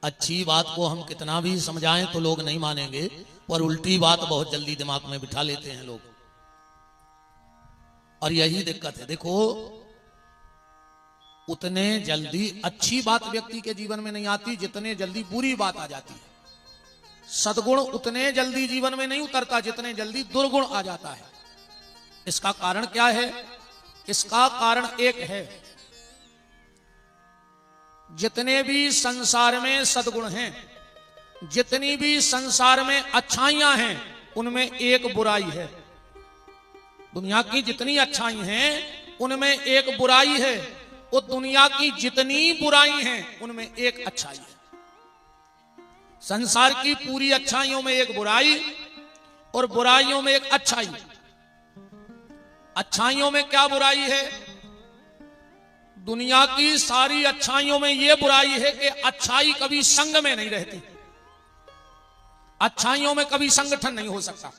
अच्छी बात को हम कितना भी समझाएं तो लोग नहीं मानेंगे, पर उल्टी बात बहुत जल्दी दिमाग में बिठा लेते हैं लोग, और यही दिक्कत है। देखो, उतने जल्दी अच्छी बात व्यक्ति के जीवन में नहीं आती जितने जल्दी बुरी बात आ जाती है। सद्गुण उतने जल्दी जीवन में नहीं उतरता जितने जल्दी दुर्गुण आ जाता है। इसका कारण क्या है? इसका कारण एक है, जितने भी संसार में सद्गुण हैं, जितनी भी संसार में अच्छाइयां हैं, उनमें एक बुराई है। दुनिया की जितनी अच्छाई हैं उनमें एक बुराई है, और दुनिया की जितनी बुराई हैं उनमें एक अच्छाई है। संसार की पूरी अच्छाइयों में एक बुराई और बुराइयों में एक अच्छाई। अच्छाइयों में क्या बुराई है? दुनिया की सारी अच्छाइयों में यह बुराई है कि अच्छाई कभी संग में नहीं रहती। अच्छाइयों में कभी संगठन नहीं हो सकता।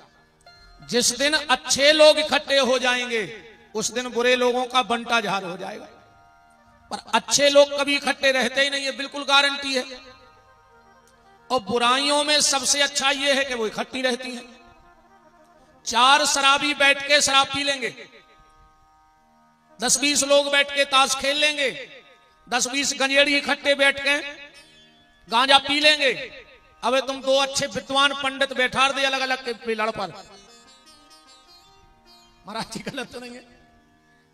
जिस दिन अच्छे लोग इकट्ठे हो जाएंगे उस दिन बुरे लोगों का बंटा झार हो जाएगा, पर अच्छे लोग कभी इकट्ठे रहते ही नहीं, ये बिल्कुल गारंटी है। और बुराइयों में सबसे अच्छा यह है कि वो इकट्ठी रहती हैं। 4 शराबी बैठ के शराब पी लेंगे, 10-20 लोग बैठ के ताश खेल लेंगे, 10-20 गंजेड़ी इकट्ठे बैठ के गांजा पी लेंगे। अबे तुम 2 अच्छे विद्वान पंडित बैठा दे अलग अलग के लड़ पर, महाराज जी गलत तो नहीं है?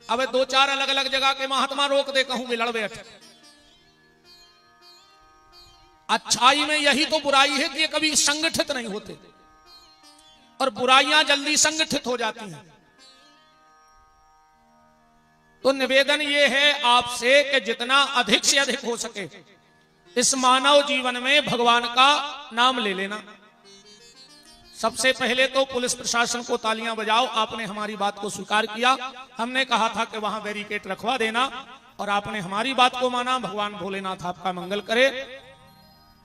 अबे 2-4 अलग अलग जगह के महात्मा रोक दे, कहूं भी लड़ बैठ। अच्छाई में यही तो बुराई है कि ये कभी संगठित नहीं होते, और बुराइयां जल्दी संगठित हो जाती हैं। तो निवेदन ये है आपसे कि जितना अधिक से अधिक हो सके इस मानव जीवन में भगवान का नाम ले लेना। सबसे पहले तो पुलिस प्रशासन को तालियां बजाओ, आपने हमारी बात को स्वीकार किया। हमने कहा था कि वहां बैरिकेड रखवा देना, और आपने हमारी बात को माना। भगवान भोलेनाथ आपका मंगल करे।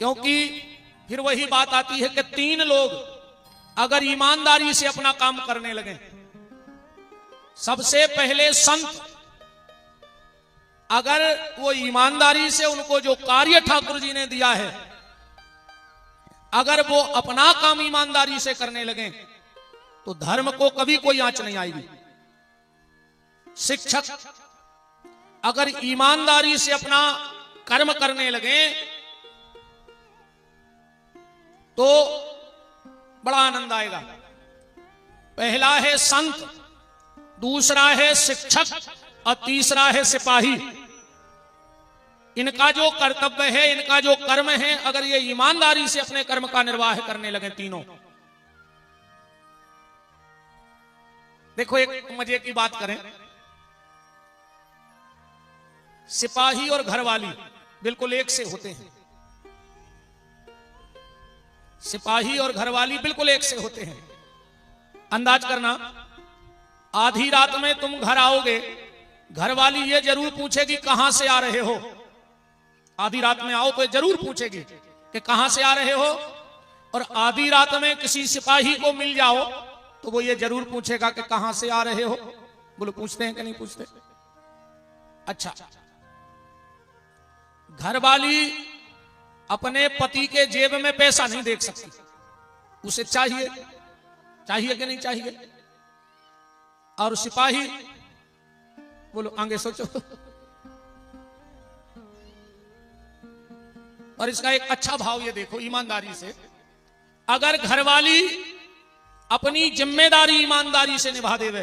क्योंकि फिर वही बात आती है कि 3 लोग अगर ईमानदारी से अपना काम करने लगे, सबसे पहले संत, अगर वो ईमानदारी से उनको जो कार्य ठाकुर जी ने दिया है, अगर वो अपना काम ईमानदारी से करने लगे तो धर्म को कभी कोई आंच नहीं आएगी। शिक्षक अगर ईमानदारी से अपना कर्म करने लगे तो बड़ा आनंद आएगा। पहला है संत, दूसरा है शिक्षक, और तीसरा है सिपाही। इनका जो कर्तव्य है, इनका जो कर्म है, अगर ये ईमानदारी से अपने कर्म का निर्वाह करने लगे तीनों। देखो, एक मजे की बात करें, सिपाही और घरवाली बिल्कुल एक से होते हैं। सिपाही और घरवाली बिल्कुल एक से होते हैं। अंदाज करना, आधी रात में तुम घर आओगे, घरवाली ये जरूर पूछेगी कहां से आ रहे हो। आधी रात में आओ तो जरूर पूछेगी कि कहां से आ रहे हो। और आधी रात में किसी सिपाही को मिल जाओ तो वो ये जरूर पूछेगा कि कहां से आ रहे हो। बोलो, पूछते हैं कि नहीं पूछते? अच्छा, घरवाली अपने पति के जेब में पैसा नहीं देख सकती, उसे चाहिए, चाहिए कि नहीं चाहिए? और सिपाही, बोलो आगे सोचो। और इसका एक अच्छा भाव ये देखो, ईमानदारी से अगर घरवाली अपनी जिम्मेदारी ईमानदारी से निभा देवे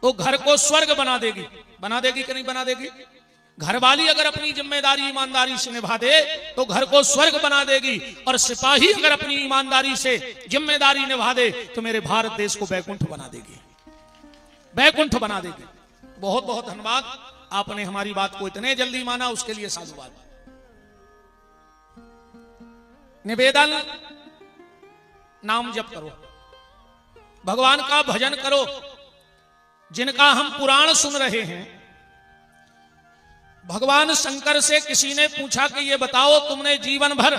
तो घर को स्वर्ग बना देगी। बना देगी कि नहीं बना देगी? घरवाली अगर अपनी जिम्मेदारी ईमानदारी से निभा दे तो घर को स्वर्ग बना देगी, और सिपाही अगर अपनी ईमानदारी से जिम्मेदारी निभा दे तो मेरे भारत देश को बैकुंठ बना देगी, बैकुंठ बना देगी। बहुत बहुत धन्यवाद, आपने हमारी बात को इतने जल्दी माना, उसके लिए साधुवाद। निवेदन, नाम जप करो, भगवान का भजन करो। जिनका हम पुराण सुन रहे हैं, भगवान शंकर से किसी ने पूछा कि ये बताओ तुमने जीवन भर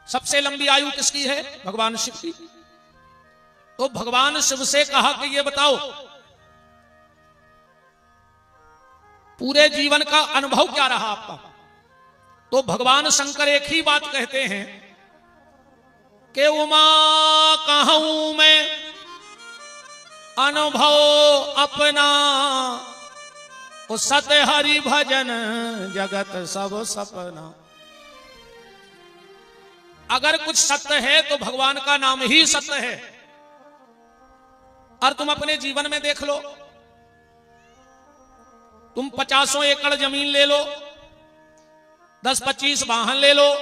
सबसे लंबी आयु किसकी है? भगवान शिव की। तो भगवान शिव से कहा कि ये बताओ पूरे जीवन का अनुभव क्या रहा आपका? तो भगवान शंकर एक ही बात कहते हैं कि उमा कहूं मैं अनुभव अपना, ओ सत्य हरि भजन जगत सब सपना। अगर कुछ सत्य है तो भगवान का नाम ही सत्य है। और तुम अपने जीवन में देख लो, तुम 50 एकड़ जमीन ले लो, 10-25 वाहन ले लो,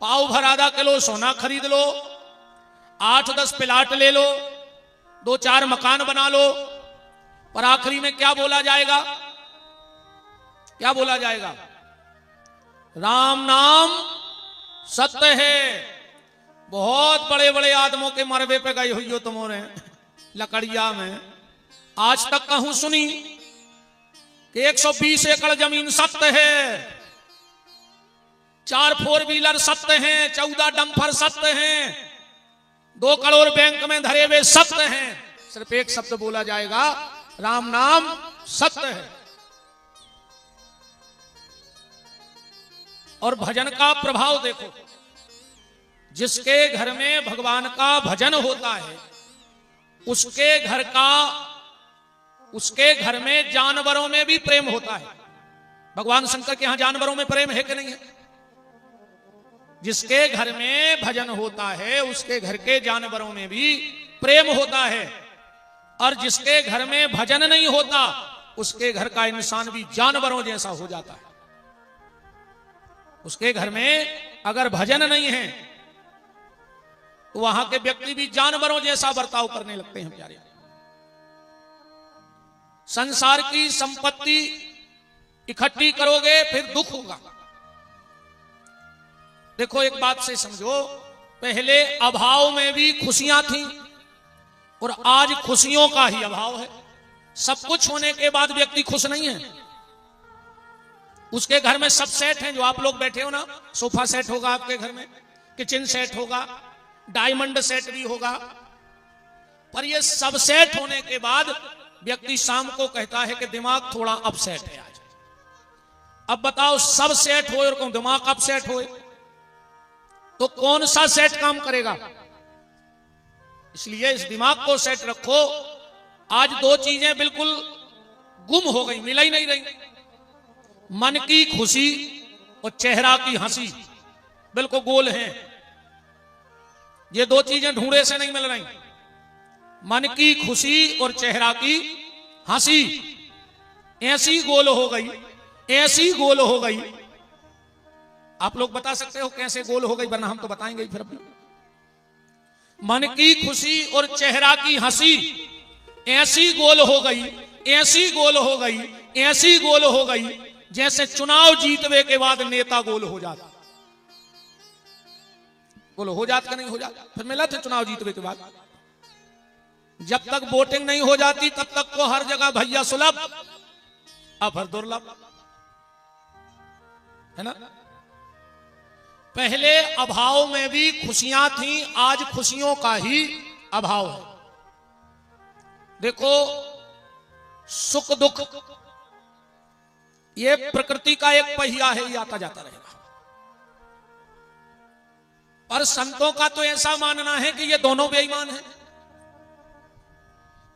पाव भर आधा किलो सोना खरीद लो, 8-10 प्लाट ले लो, 2-4 मकान बना लो, पर आखिरी में क्या बोला जाएगा? क्या बोला जाएगा? राम नाम सत्य है। बहुत बड़े बड़े आदमों के मरबे पे गई हुई हो तुम्हारे लकड़िया में, आज तक कहूं सुनी कि 120 एकड़ जमीन सत्य है, 4 4 व्हीलर सत्य हैं, 14 डंपर सत्य हैं, 2 करोड़ बैंक में धरे हुए सत्य हैं। सिर्फ एक शब्द बोला जाएगा, राम नाम सत्य है। और भजन का प्रभाव देखो, जिसके घर में भगवान का भजन होता है उसके घर में जानवरों में भी प्रेम होता है। भगवान शंकर के यहां जानवरों में प्रेम है कि नहीं है? जिसके घर में भजन होता है उसके घर के जानवरों में भी प्रेम होता है, और जिसके घर में भजन नहीं होता उसके घर का इंसान भी जानवरों जैसा हो जाता है। उसके घर में अगर भजन नहीं है तो वहां के व्यक्ति भी जानवरों जैसा बर्ताव करने लगते हैं। प्यारे, संसार की संपत्ति इकट्ठी करोगे फिर दुख होगा। देखो एक बात से समझो, पहले अभाव में भी खुशियां थी और आज खुशियों का ही अभाव है। सब कुछ होने के बाद व्यक्ति खुश नहीं है। उसके घर में सब सेट हैं, जो आप लोग बैठे हो ना, सोफा सेट होगा आपके घर में, किचन सेट होगा, डायमंड सेट भी होगा, पर ये सब सेट होने के बाद व्यक्ति शाम को कहता है कि दिमाग थोड़ा अपसेट है आज। अब बताओ, सब सेट हो और दिमाग अपसेट हो तो कौन सा सेट काम करेगा? इसलिए इस दिमाग को सेट रखो। आज 2 चीजें बिल्कुल गुम हो गई, मिला ही नहीं रही। मन की खुशी और चेहरा की हंसी बिल्कुल गोल हैं। ये 2 चीजें ढूंढे से नहीं मिल रही। मन की खुशी और चेहरा की हंसी ऐसी गोल हो गई, ऐसी गोल हो गई। आप लोग बता सकते हो कैसे गोल हो गई, वरना हम तो बताएंगे फिर अपने। मन की खुशी और चेहरा की हंसी ऐसी गोल हो गई, ऐसी गोल हो गई, ऐसी गोल हो गई जैसे चुनाव जीतने के बाद नेता गोल हो जाता। बोलो हो जाता नहीं हो जाता? फिर मिला था चुनाव जीतने के बाद। जब तक वोटिंग नहीं हो जाती तब तक को हर जगह भैया सुलभ, अब हर दुर्लभ है ना। पहले अभाव में भी खुशियां थी, आज खुशियों का ही अभाव है। देखो, सुख दुख ये प्रकृति का एक पहिया है, ये आता जाता रहेगा। पर संतों का तो ऐसा मानना है कि ये दोनों बेईमान हैं,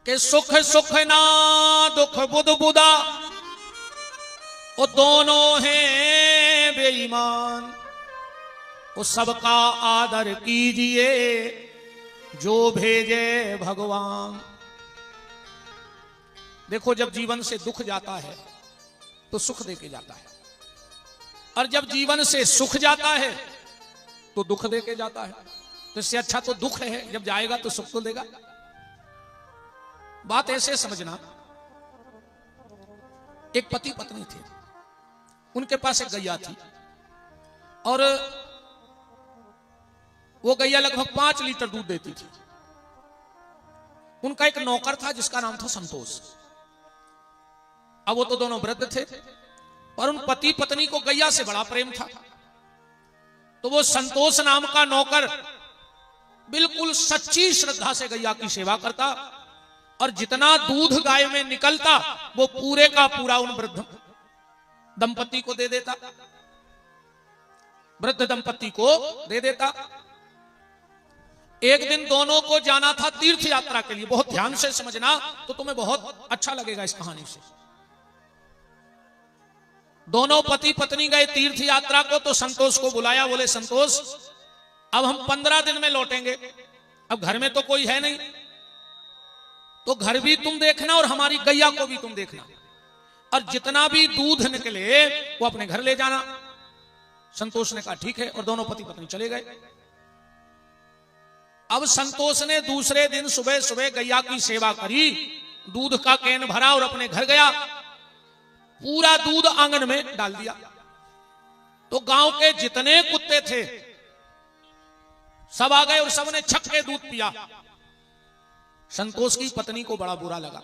कि सुख सुख ना दुख बुध बुदा, वो दोनों हैं बेईमान। वो सबका आदर कीजिए जो भेजे भगवान। देखो, जब जीवन से दुख जाता है तो सुख देके जाता है, और जब जीवन से सुख जाता है तो दुख देके जाता है। तो इससे अच्छा तो दुख है, जब जाएगा तो सुख तो देगा। बात ऐसे समझना, एक पति पत्नी थे, उनके पास एक गैया थी, और वो गैया लगभग 5 लीटर दूध देती थी। उनका एक नौकर था जिसका नाम था संतोष। अब वो तो दोनों वृद्ध थे, पर उन पति पत्नी को गैया से बड़ा प्रेम था। तो वो संतोष नाम का नौकर बिल्कुल सच्ची श्रद्धा से गैया की सेवा करता, और जितना दूध गाय में निकलता वो पूरे का पूरा उन वृद्ध दंपति को दे देता, वृद्ध दंपति को दे देता। एक दिन दोनों को जाना था तीर्थ यात्रा के लिए। बहुत ध्यान से समझना तो तुम्हें बहुत अच्छा लगेगा इस कहानी से। दोनों पति पत्नी गए तीर्थ यात्रा को, तो संतोष को बुलाया। बोले संतोष, अब हम 15 दिन में लौटेंगे, अब घर में तो कोई है नहीं, तो घर भी तुम देखना और हमारी गैया को भी तुम देखना, और जितना भी दूध निकले वो अपने घर ले जाना। संतोष ने कहा ठीक है, और दोनों पति पत्नी चले गए। अब संतोष ने दूसरे दिन सुबह सुबह गैया की सेवा करी, दूध का कैन भरा और अपने घर गया। पूरा दूध आंगन में डाल दिया। तो गांव के जितने कुत्ते थे सब आ गए और सबने छक के दूध पिया। संतोष की पत्नी को बड़ा बुरा लगा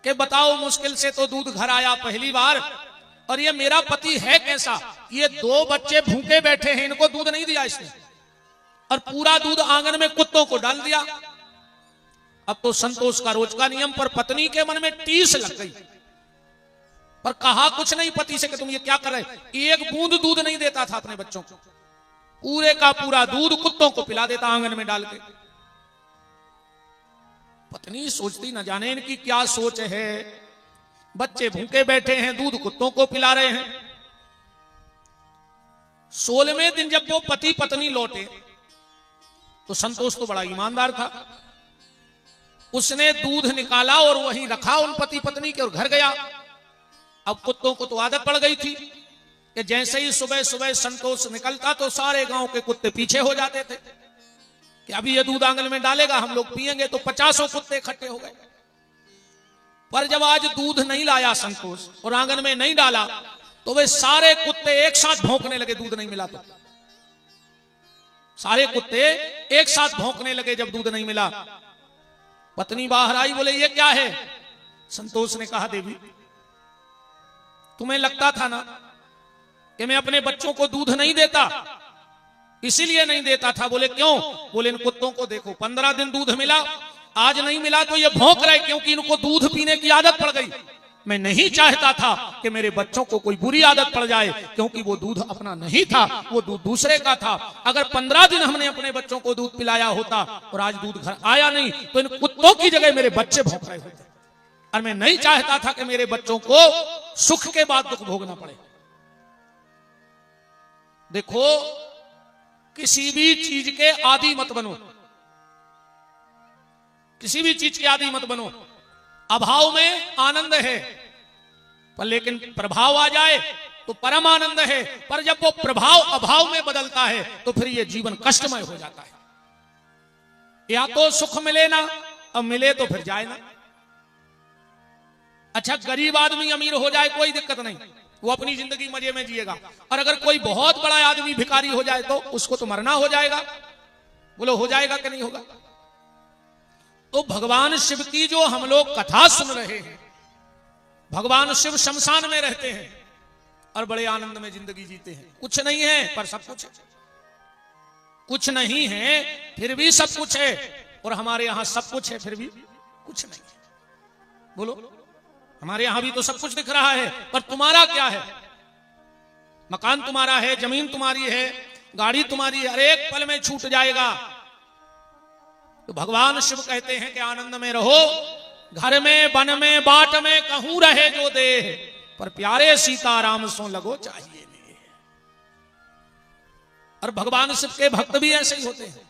कि बताओ, मुश्किल से तो दूध घर आया पहली बार, और ये मेरा पति है कैसा, ये 2 बच्चे भूखे बैठे हैं, इनको दूध नहीं दिया इसने, और पूरा दूध आंगन में कुत्तों को डाल दिया। अब तो संतोष का रोज का नियम पर पत्नी के मन में टीस लग गई, पर कहा कुछ नहीं पति से कि तुम ये क्या कर रहे। एक बूंद दूध नहीं देता था अपने बच्चों को, पूरे का पूरा दूध कुत्तों को पिला देता आंगन में डाल के। पत्नी सोचती न जाने इनकी क्या सोच है, बच्चे भूखे बैठे हैं, दूध कुत्तों को पिला रहे हैं। 16वें दिन जब वो पति पत्नी लौटे तो संतोष तो बड़ा ईमानदार था, उसने दूध निकाला और वहीं रखा उन पति पत्नी के, और घर गया। अब कुत्तों को तो आदत पड़ गई थी कि जैसे ही सुबह सुबह संतोष निकलता तो सारे गांव के कुत्ते पीछे हो जाते थे कि अभी ये दूध आंगन में डालेगा, हम लोग पिएंगे। तो 50 कुत्ते इकट्ठे हो गए। पर जब आज दूध नहीं लाया संतोष और आंगन में नहीं डाला, तो वे सारे कुत्ते एक साथ भौंकने लगे। दूध नहीं मिला तो सारे कुत्ते एक साथ भौंकने लगे जब दूध नहीं मिला। पत्नी बाहर आई, बोले ये क्या है। संतोष ने कहा देवी, तुम्हें लगता था ना कि मैं अपने बच्चों को दूध नहीं देता, इसीलिए नहीं देता था। बोले क्यों। बोले इन कुत्तों को देखो, 15 दिन दूध मिला, आज नहीं मिला तो ये भौंक रहे क्योंकि इनको दूध पीने की आदत पड़ गई। मैं नहीं चाहता था कि मेरे बच्चों को कोई बुरी आदत पड़ जाए, क्योंकि वो दूध अपना नहीं था, वो दूध दूसरे का था। अगर 15 दिन हमने अपने बच्चों को दूध पिलाया होता और आज दूध घर आया नहीं, तो इन कुत्तों की जगह मेरे बच्चे भौंक रहे होते। और मैं नहीं चाहता था कि मेरे बच्चों को सुख के बाद दुख भोगना पड़े। देखो, किसी भी चीज के आदी मत बनो, किसी भी चीज के आदी मत बनो। अभाव में आनंद है, पर लेकिन प्रभाव आ जाए तो परम आनंद है। पर जब वो प्रभाव अभाव में बदलता है तो फिर ये जीवन कष्टमय हो जाता है। या तो सुख मिले ना, अब मिले तो फिर जाए ना। अच्छा, गरीब आदमी अमीर हो जाए कोई दिक्कत नहीं, वो अपनी जिंदगी मजे में जिएगा। और अगर कोई बहुत बड़ा आदमी भिखारी हो जाए तो उसको तो मरना हो जाएगा। बोलो हो जाएगा कि नहीं होगा। तो भगवान शिव की जो हम लोग कथा सुन रहे हैं, भगवान शिव शमशान में रहते हैं और बड़े आनंद में जिंदगी जीते हैं। कुछ नहीं है पर सब कुछ है, कुछ नहीं है फिर भी सब कुछ है। और हमारे यहां सब कुछ है फिर भी कुछ नहीं है। बोलो, हमारे यहां भी तो सब कुछ दिख रहा है, पर तुम्हारा क्या है। मकान तुम्हारा है, जमीन तुम्हारी है, गाड़ी तुम्हारी है, हर एक पल में छूट जाएगा। तो भगवान शिव कहते हैं कि आनंद में रहो, घर में वन में बाट में कहूं रहे जो देह, पर प्यारे सीताराम सो लगो चाहिए नहीं। और भगवान शिव के भक्त भी ऐसे ही होते हैं।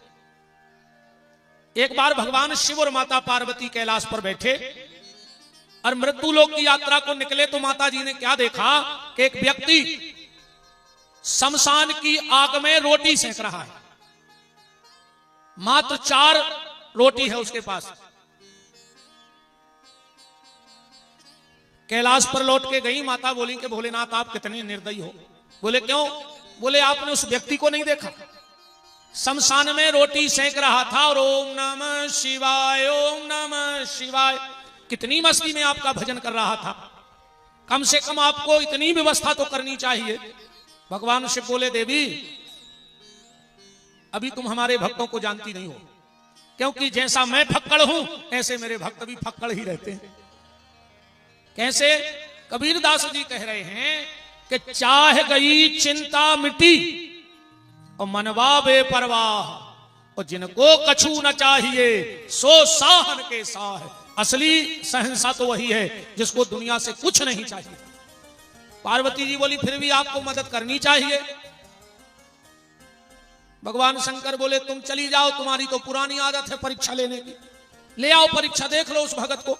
एक बार भगवान शिव और माता पार्वती कैलाश पर बैठे और मृत्यु लोक की यात्रा को निकले, तो माता जी ने क्या देखा कि एक व्यक्ति शमशान की आग में रोटी सेक रहा है। मात्र 4 रोटी है उसके पास। कैलाश पर लौट के गई माता, बोली कि भोलेनाथ आप कितने निर्दयी हो। बोले क्यों। बोले आपने उस व्यक्ति को नहीं देखा, शमशान में रोटी सेक रहा था और ओम नमः शिवाय ओम नमः शिवाय कितनी मस्ती में आपका भजन कर रहा था। कम से कम आपको इतनी व्यवस्था तो करनी चाहिए। भगवान शिव बोले देवी, अभी तुम हमारे भक्तों को जानती नहीं हो, क्योंकि जैसा मैं फक्कड़ हूं ऐसे मेरे भक्त भी फक्कड़ ही रहते हैं। कैसे। कबीरदास जी कह रहे हैं कि चाह गई चिंता मिटी और मनवा बेपरवाह, और जिनको कछु न चाहिए सो साहन के साह। असली सहनसा तो वही है जिसको दुनिया से कुछ नहीं चाहिए। पार्वती जी बोली फिर भी आपको मदद करनी चाहिए। भगवान शंकर बोले तुम चली जाओ, तुम्हारी तो पुरानी आदत है परीक्षा लेने की, ले आओ परीक्षा, देख लो उस भगत को।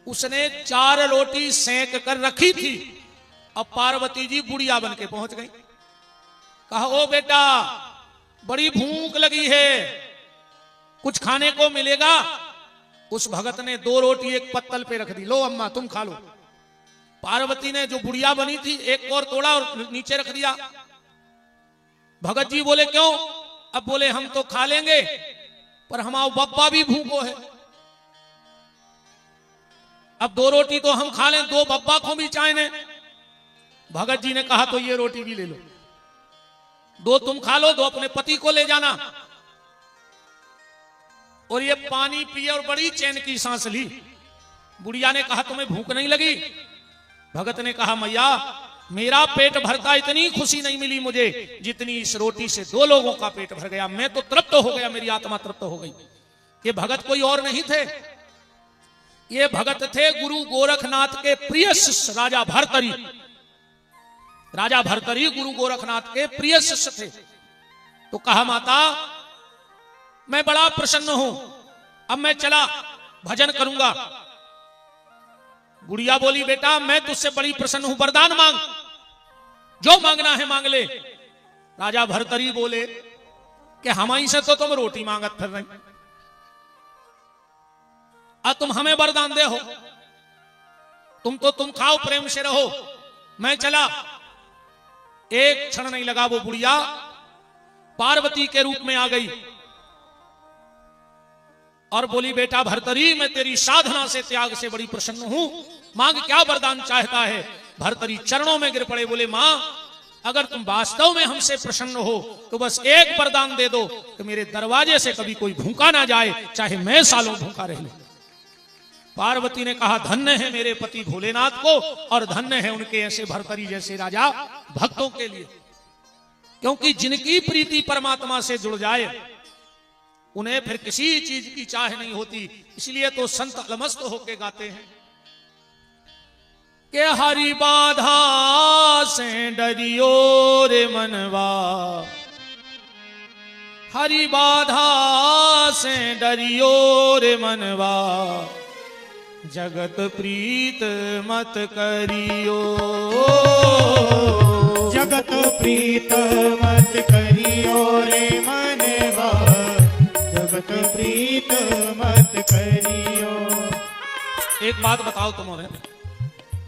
उसने 4 रोटी सेंक कर रखी थी, अब पार्वती जी बुढ़िया बन के पहुंच गई। कहा ओ बेटा बड़ी भूख लगी है, कुछ खाने को मिलेगा? उस भगत ने 2 रोटी एक पत्तल पे रख दी, लो अम्मा तुम खा लो। पार्वती ने जो बुढ़िया बनी थी एक और तोड़ा और नीचे रख दिया। भगत जी बोले क्यों? अब बोले हम तो खा लेंगे पर हमारा बब्बा भी भूखो है, अब 2 रोटी तो हम खा लें, 2 बब्बा को भी चाहिए। भगत जी ने कहा तो ये रोटी भी ले लो, 2 तुम खा लो, 2 अपने पति को ले जाना। और ये पानी पिए और बड़ी चैन की सांस ली। बुढ़िया ने कहा तुम्हें भूख नहीं लगी? भगत ने कहा मैया मेरा पेट भरता इतनी खुशी नहीं मिली मुझे जितनी इस रोटी से 2 लोगों का पेट भर गया, मैं तो तृप्त हो गया, मेरी आत्मा तृप्त हो गई। ये भगत कोई और नहीं थे, ये भगत थे गुरु गोरखनाथ के प्रिय शिष्य राजा भर्तरी। राजा भर्तरी गुरु गोरखनाथ के प्रिय शिष्य थे। तो कहा माता मैं बड़ा प्रसन्न हूं, अब मैं चला भजन करूंगा। गुड़िया बोली बेटा मैं तुझसे बड़ी प्रसन्न हूं, वरदान मांग, जो मांगना है मांग ले। राजा भर्तरी बोले कि हमारी से तो तुम रोटी मांगत फिर रही, अब तुम हमें वरदान दे हो, तुम खाओ प्रेम से रहो, मैं चला। एक क्षण नहीं लगा वो बुढ़िया पार्वती के रूप में आ गई और बोली बेटा भर्तरी मैं तेरी साधना से त्याग से बड़ी प्रसन्न हूं, मांग क्या वरदान चाहता है? भर्तरी चरणों में गिर पड़े, बोले मां अगर तुम वास्तव में हमसे प्रसन्न हो तो बस एक वरदान दे दो कि मेरे दरवाजे से कभी कोई भूखा ना जाए, चाहे मैं सालों भूखा रह लूं। पार्वती ने कहा धन्य है मेरे पति भोलेनाथ को और धन्य है उनके ऐसे भर्तरी जैसे राजा भक्तों के लिए, क्योंकि जिनकी प्रीति परमात्मा से जुड़ जाए उन्हें फिर किसी चीज की चाह नहीं होती। इसलिए तो संत अलमस्त होके गाते हैं कि हरि बाधा से डरियो रे मनवा, हरि बाधा से डरियो रे मनवा, जगत प्रीत मत करियो, जगत प्रीत मत करियो रे मनवा, जगत प्रीत मत करियो। एक बात बताओ तुम्हारे,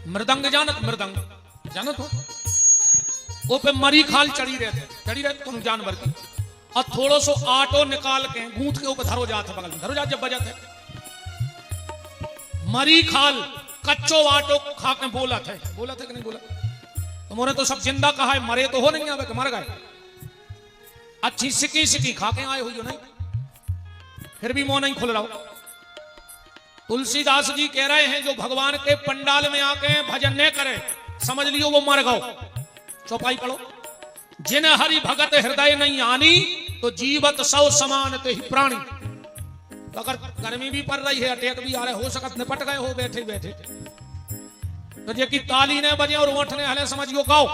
मृदंग जानत हो? वो पे मरी खाल चढ़ी रहते तुम जानवर की, और थोड़ो सो आटो निकाल के गूंथ के ऊपर धरो जाते, बगल में धरो जाते, जब बजाते मरी खाल कच्चो आटो खा के बोला थे कि नहीं बोला? तुम्हारे तो सब जिंदा कहा है, मरे तो हो नहीं, आवे के मर गए, अच्छी सिकी खा के आए हुई हो नहीं, फिर भी मुंह नहीं खुल रहा हो। तुलसीदास जी कह रहे हैं जो भगवान के पंडाल में आके भजन न करे समझ लियो वो मर गओ। चौपाई पढ़ो, जिन हरि भगत हृदय नहीं आनी तो जीवत सौ समान ते ही प्राणी। तो अगर गर्मी भी पड़ रही है, अटैक भी आ रहा है, हो सकत निपट गए हो बैठे बैठे, तो जे की ताली ने बजे और ओठ ने हले समझियो गाओ।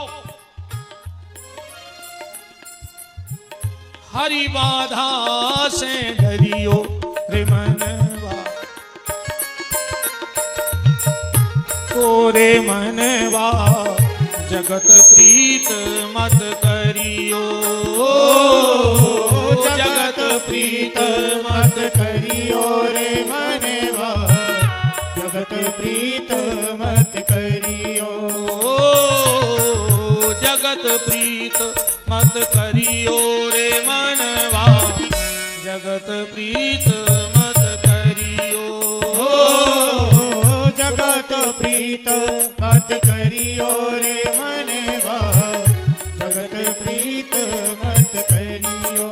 हरि बाधा से डरियो रे मनवा, तोरे मनवा, जगत प्रीत मत करियो, जगत प्रीत मत करियो रे मनवा, जगत प्रीत मत करियो, जगत प्रीत मत करियो रे मनवा, जगत प्रीत मत करियो, जगत प्रीत मत करियो रे मनवा, जगत प्रीत मत करियो।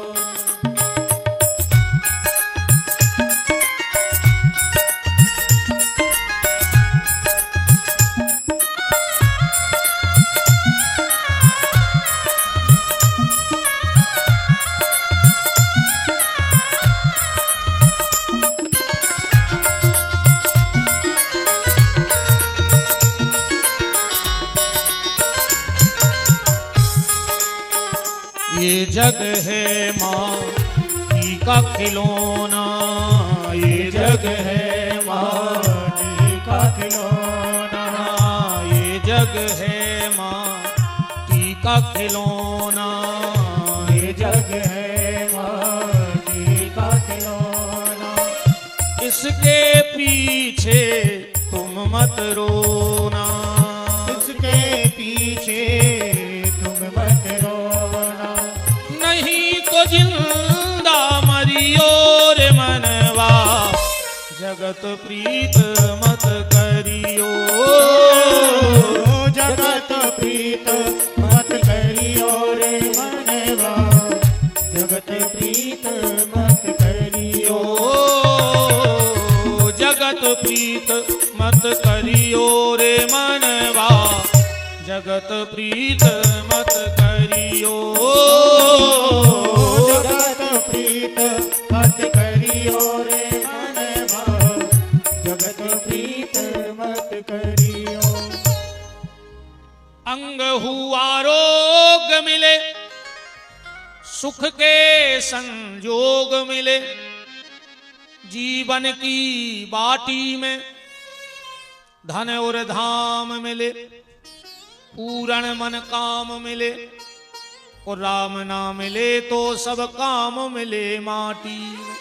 ये जग है माटी का खिलौना, ये जग है माटी का खिलौना, ये जग है माटी का खिलौना, ये जग है माटी का खिलौना। इसके पीछे तुम मत रोना, इसके पीछे तुम मत रोना, नहीं तो जिंदा मरियो रे मनवा, जगत प्रीत मत करियो, जगत प्रीत मत करियो रे मनवा, जगत प्रीत मत करियो, जगत प्रीत मत करियो रे मनवा, जगत प्रीत मत करियो, जगत प्रीत मत करियो रे मनवा, जगत प्रीत मत करियो। अंग हुआ रोग मिले, सुख के संजोग मिले, जीवन की बाटी में धन और धाम मिले, पूर्ण मन काम मिले, और राम ना मिले तो सब काम मिले माटी में।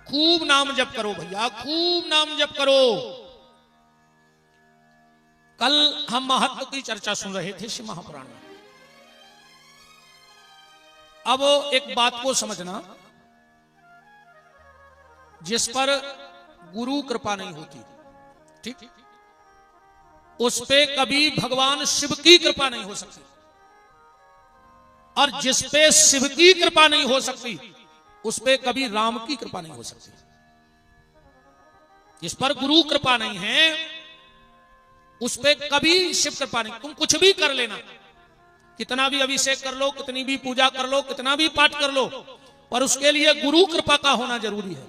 खूब नाम जप करो भैया, खूब नाम जप करो। कल हम महत्व की चर्चा सुन रहे थे शिव महापुराण में। अब एक बात को समझना, जिस पर गुरु कृपा नहीं होती, ठीक, उस पे कभी भगवान शिव की कृपा नहीं हो सकती, और जिस पे शिव की कृपा नहीं हो सकती उस पे कभी राम की कृपा नहीं हो सकती। जिस पर गुरु कृपा नहीं है उस पे कभी शिव कृपा नहीं। तुम कुछ भी कर लेना, कितना भी अभिषेक कर लो, कितनी भी पूजा कर लो, कितना भी पाठ कर लो, पर उसके लिए गुरु कृपा का होना जरूरी है।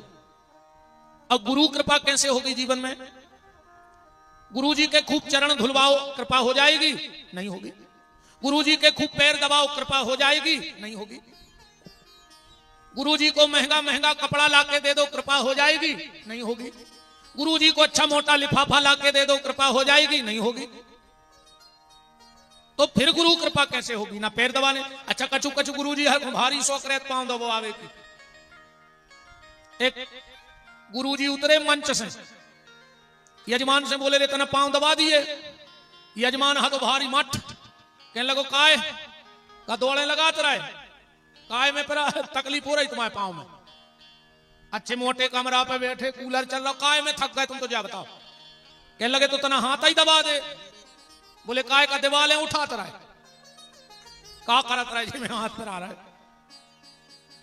अब गुरु कृपा कैसे होगी जीवन में? गुरु जी के खूब चरण धुलवाओ, कृपा हो जाएगी? नहीं होगी। गुरु जी के खूब पैर दबाओ, कृपा हो जाएगी? नहीं होगी। गुरु जी को महंगा महंगा कपड़ा लाके दे दो, कृपा हो जाएगी? नहीं होगी। गुरु जी को अच्छा मोटा लिफाफा लाके दे दो, कृपा हो जाएगी? नहीं होगी। तो फिर गुरु कृपा कैसे होगी? ना पैर दबाने, अच्छा कचू कचू गुरु जी हर भारी शौक रहत पांव दबो आवे की। एक गुरु जी उतरे मंच से, यजमान से बोले रे तना पांव दबा दिए। यजमान हाथ भारी मठ, कहने लगो काय का दौड़े लगा तेरा है, काय में पर तकलीफ हो रही तुम्हारे पांव में? अच्छे मोटे कमरा पे बैठे, कूलर चल रहा, काय में थक गए तुम तो जा बताओ। कहने लगे तो तना हाथ ही दबा दे। बोले काय का दिवाले उठाता रहा है, का करत रहा है जी में हाथ पर आ रहा है।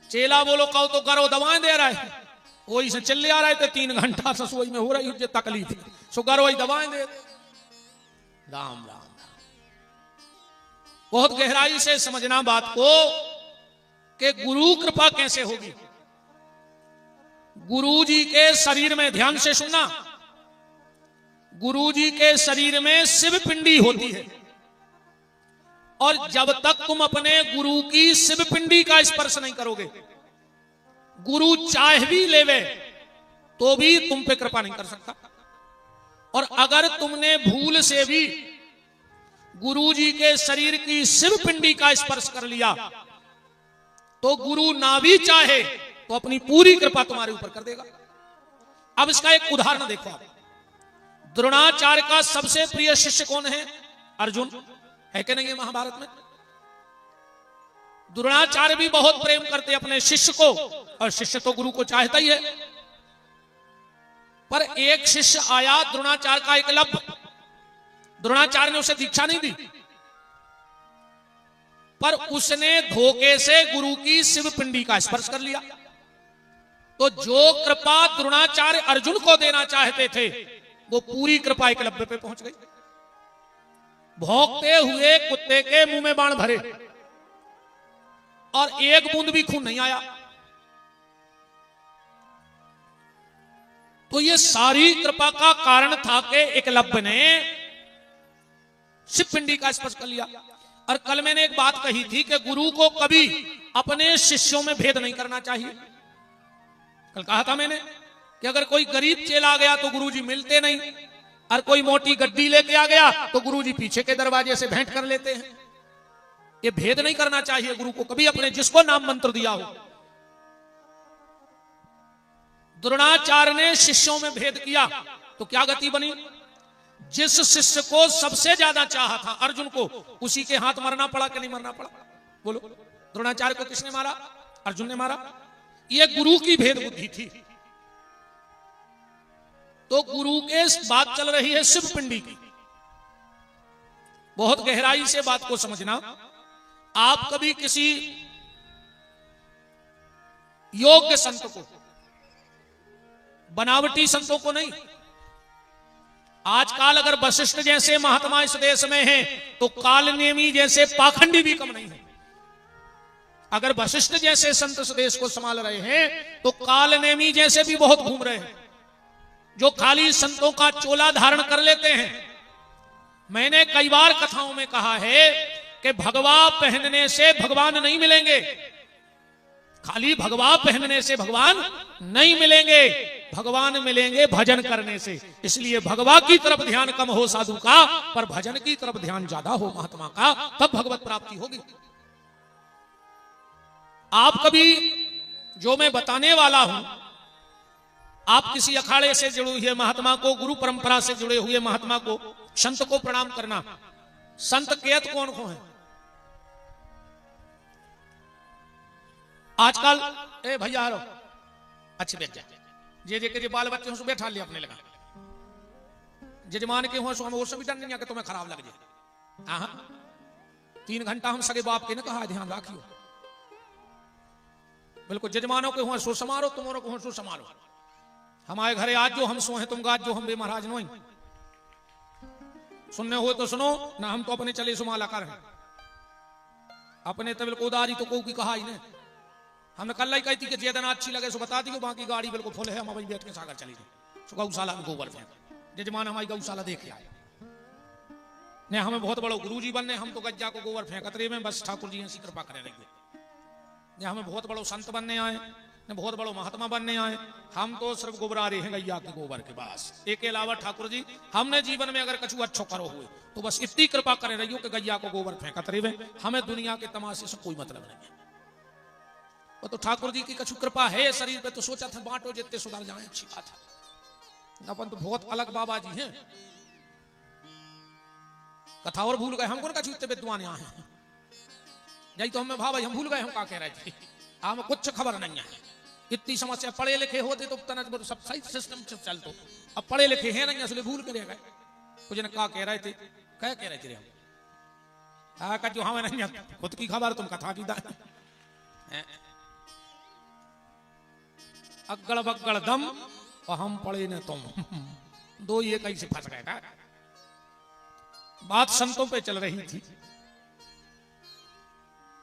चेला बोलो कहो तो करो, दवाएं दे रहा है, वही से चल आ रहे थे 3 घंटा ससुई में हो रही है तकलीफ, शुगर वही दवाएं दे। राम राम राम। बहुत गहराई से समझना बात को कि गुरु कृपा कैसे होगी। गुरु जी के शरीर में, ध्यान से सुनना, गुरु जी के शरीर में शिव पिंडी होती है, और जब तक तुम अपने गुरु की शिव पिंडी का स्पर्श नहीं करोगे, गुरु चाह भी लेवे तो भी तुम पे कृपा नहीं कर सकता। और अगर तुमने भूल से भी गुरु जी के शरीर की शिव पिंडी का स्पर्श कर लिया तो गुरु ना भी चाहे तो अपनी पूरी कृपा तुम्हारे ऊपर कर देगा। अब इसका एक उदाहरण देखो आप। द्रोणाचार्य का सबसे प्रिय शिष्य कौन है? अर्जुन है कि नहीं? महाभारत में द्रोणाचार्य भी बहुत प्रेम करते अपने शिष्य को, और शिष्य तो गुरु को चाहता ही है। पर एक शिष्य आया द्रोणाचार्य का, एकलव्य। द्रोणाचार्य ने उसे दीक्षा नहीं दी, पर उसने धोखे से गुरु की शिव पिंडी का स्पर्श कर लिया। तो जो कृपा द्रोणाचार्य अर्जुन को देना चाहते थे वो पूरी कृपा एकलव्य पे पहुंच गई। भौंकते हुए कुत्ते के मुंह में बाण भरे और एक बूंद भी खून नहीं आया। तो ये सारी कृपा का कारण था कि एकलव्य ने शिव पिंडी का स्पर्श कर लिया। और कल मैंने एक बात कही थी कि गुरु को कभी अपने शिष्यों में भेद नहीं करना चाहिए। कल कहा था मैंने कि अगर कोई गरीब चेला आ गया तो गुरुजी मिलते नहीं, और कोई मोटी गड्डी लेके आ गया तो गुरुजी पीछे के दरवाजे से भेंट कर लेते हैं। ये भेद नहीं करना चाहिए गुरु को कभी अपने, जिसको नाम मंत्र दिया हो। द्रोणाचार्य ने शिष्यों में भेद किया तो क्या गति बनी? जिस शिष्य को सबसे ज्यादा चाहा था अर्जुन को, उसी के हाथ मरना पड़ा कि नहीं मरना पड़ा? बोलो, द्रोणाचार्य को किसने मारा? अर्जुन ने मारा। यह गुरु की भेद बुद्धि थी। तो गुरु के बात चल रही है शिव पिंडी की, बहुत गहराई से बात को समझना। आप कभी किसी योग्य संत को, बनावटी संतों को नहीं, आजकल अगर वशिष्ठ जैसे महात्मा इस देश में हैं तो कालनेमी जैसे पाखंडी भी कम नहीं है। अगर वशिष्ठ जैसे संत इस देश को संभाल रहे हैं तो कालनेमी जैसे भी बहुत घूम रहे हैं, जो खाली संतों का चोला धारण कर लेते हैं। मैंने कई बार कथाओं में कहा है कि भगवा पहनने से भगवान नहीं मिलेंगे, खाली भगवा पहनने से भगवान नहीं मिलेंगे, भगवान मिलेंगे भजन करने से। इसलिए भगवा की तरफ ध्यान कम हो साधु का, पर भजन की तरफ ध्यान ज्यादा हो महात्मा का, तब भगवत प्राप्ति होगी। आप कभी, जो मैं बताने वाला हूं, आप किसी अखाड़े से जुड़े हुए महात्मा को, गुरु परंपरा से जुड़े हुए महात्मा को, संत को प्रणाम करना। संत केत कौन कौन है आजकल? ए भैया हारो अच्छे बैठ जाए, जे के बाल बच्चे हो बैठा लिया अपने लगा, जजमान के हो सो हमें वो सब डर नहीं है कि तुम्हें खराब लग जाए। हाँ 3 घंटा हम सगे बाप के ने कहा ध्यान रखियो, बिल्कुल जजमानों के हो सो समारो, तुम्हारों को हो सो समारो। हमारे घरे आज जो हम सो हैं तुम गाज जो हम बे महाराज नो, सुनने हो तो सुनो ना, हम तो अपने चले सुमाला कर हैं अपने तबिल को उदारी तो को की कहा ही ने। हमने कल ही कही थी कि जेदना अच्छी लगे सो बता दी, बाकी गाड़ी बिल्कुल फुल है, हम अभी बैठ के सागर चली गई। गौशाला में गोबर फेंक, जजमान हमारी गौशाला देख आए ने, हमें बहुत बड़ो गुरु जी बनने, हम तो गज्जा को गोबर फेंकत रहे में, बस ठाकुर जी ऐसी कृपा करे रहिए। हमें बहुत बड़ो संत बनने आए ने, बहुत बड़ो महात्मा बनने आए, हम तो सिर्फ गोबरा रहे हैं गैया के गोबर के पास। एक के अलावा ठाकुर जी हमने जीवन में अगर कछु अच्छो करो हुए तो बस इतनी कृपा करे रहियो कि गैया को गोबर फेंकत रहे, हमें दुनिया के तमाशे से कोई मतलब नहीं है। वो तो ठाकुर जी की कछु कृपा है शरीर पे, तो सोचा था बांटो जितने सुधर जाए, अच्छी बात है। अपन तो बहुत अलग बाबा जी हैं, कथा और भूल गए, हमको कछु इतने विद्वान यहाँ हैं, यही तो हमें भाई हम भूल गए हम क्या कह रहे थे, हमें कुछ खबर नहीं है। इतनी समस्या, पढ़े लिखे होते तो सब सही सिस्टम चल, तो अब पढ़े लिखे हैं नहीं इसलिए भूल के रह गए। कुछ ने क्या कह रहे थे, क्या कह रहे थे हम, जो हमें नहीं खुद की खबर तुम कथा की दाए। अगड़ बगड़ दम और हम पढ़े न तुम, दो ये कैसे फंस गए का? बात संतों पे चल रही थी।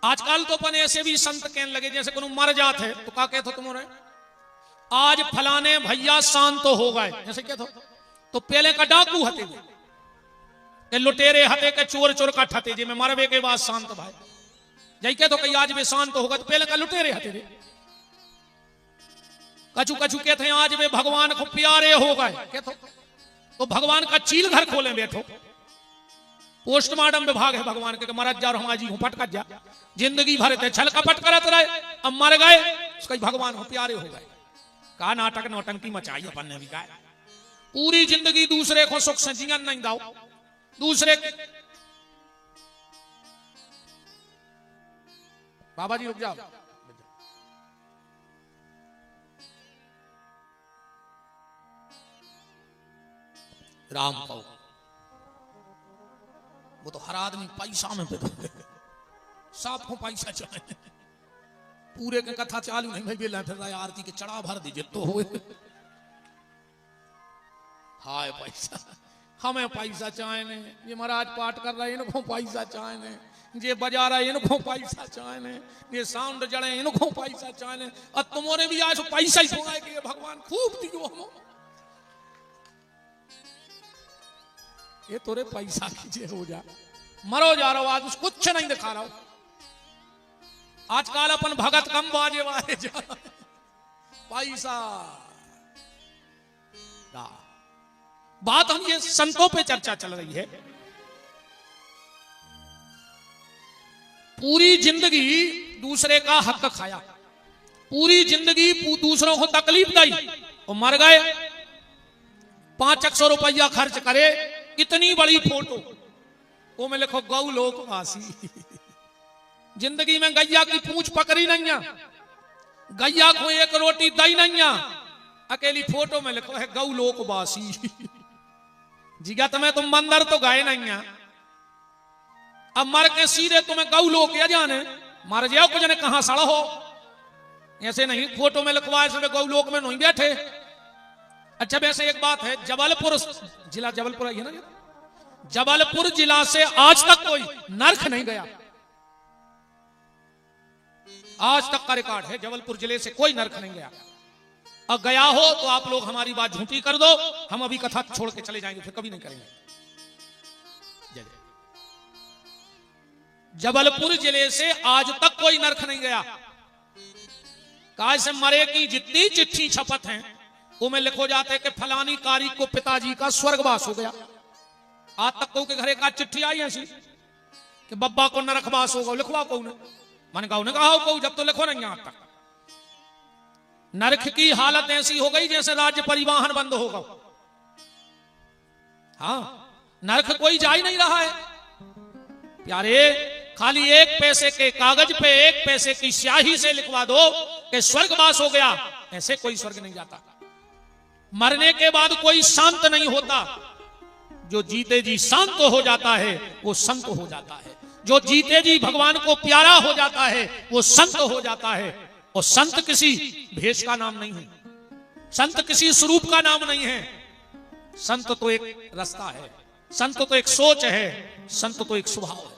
आजकल तो अपन ऐसे भी संत कहने लगे जैसे कोई मर जाते है तो क्या कहते तुम्हारे, आज फलाने भैया शांत तो हो गए, जैसे क्या तो पहले का डाकू हते के लुटेरे हते के चोर चोर का ठते जे में मरवे के बाद शांत भाई जई के तो कई आज वे शांत होगा, तो पहले का लुटेरे हते रे। कछु कछु कहते हैं आज वे भगवान को प्यारे हो गए, तो भगवान का चील घर खोले बैठो, पोस्टमार्टम विभाग है भगवान के, मरत जा रहा जी हूं पटकत जा, जिंदगी भर थे छल कपट करत रहे, अब मर गए उसका भगवान हो प्यारे हो गए। का नाटक नौटंकी मचाई अपन ने भी गाय, पूरी जिंदगी दूसरे को सुख से जीवन नहीं दाओ, दूसरे बाबा जी रुक जाओ, राम कहो, वो तो हर आदमी पैसा में साफ हो पैसा चाहे, पूरे के कथा चालू नहीं भाई बेला फिर आरती के चढ़ा भर दीजिए तो हुए। हाय पैसा, हमें पैसा चाहे, ये महाराज पाठ कर रहे हैं इनको पैसा चाहे, जे बजा रहे हैं इनको पैसा चाहे, ये साउंड जड़े इनको पैसा चाहे, और तुम्हारे भी आज पैसा ही सुनाए कि भगवान खूब दियो हम। ये तोरे पैसा कीजिए हो जा, मरो जा रहा हो, आज कुछ नहीं दिखा रहा हो। आजकल अपन भगत कम बाजे वाले जा पैसा। बात हम ये संतों पे चर्चा चल रही है। पूरी जिंदगी दूसरे का हक खाया, पूरी जिंदगी दूसरों को तकलीफ दी और मर गए। 500 रुपया खर्च करे, इतनी बड़ी फोटो वो में लिखो गौ लोकवासी। जिंदगी में गैया की पूंछ पकड़ी नहीं है, गैया को एक रोटी दी नहीं है, अकेली फोटो में लिखो है गौ लोकवासी। जिगा तुम्हें तुम मंदिर तो गए नहीं है, अब मर के सीधे तुम्हें गौ लोक या जाने मर जाओ कुछ ने कहां सड़ हो, ऐसे नहीं फोटो में लिखवाए सब गौ लोक में नहीं बैठे। अच्छा वैसे एक बात है, जबलपुर जिला, जबलपुर है ना, जबलपुर जिला से आज तक कोई नरक नहीं गया, आज तक का रिकॉर्ड है, जबलपुर जिले से कोई नरक नहीं गया। और गया हो तो आप लोग हमारी बात झूठी कर दो, हम अभी कथा छोड़ के चले जाएंगे, फिर कभी नहीं करेंगे। जय जय। जबलपुर जिले से आज तक कोई नरक नहीं गया। कहा से मरे की जितनी चिट्ठी छपत हैं उनमें लिखो जाते कि फलानी तारीख को पिताजी का स्वर्गवास हो गया। आज तक को के घरे का चिट्ठी आई ऐसी कि बब्बा को नरकवास होगा, लिखवा को मैंने कहा जब तो लिखो नहीं। आज तक नरक की हालत ऐसी हो गई जैसे राज्य परिवहन बंद होगा। हाँ, नरक कोई जा ही नहीं रहा है प्यारे। खाली एक पैसे के कागज पे एक पैसे की स्याही से लिखवा दो कि स्वर्गवास हो गया, ऐसे कोई स्वर्ग नहीं जाता। मरने के बाद कोई शांत नहीं होता, जो जीते जी शांत हो जाता है वो संत हो जाता है। जो जीते जी भगवान को प्यारा हो जाता है वो संत हो जाता है। और संत किसी भेष का नाम नहीं है, संत किसी स्वरूप का नाम नहीं है। संत तो एक रास्ता है, संत तो एक सोच है, संत तो एक स्वभाव है।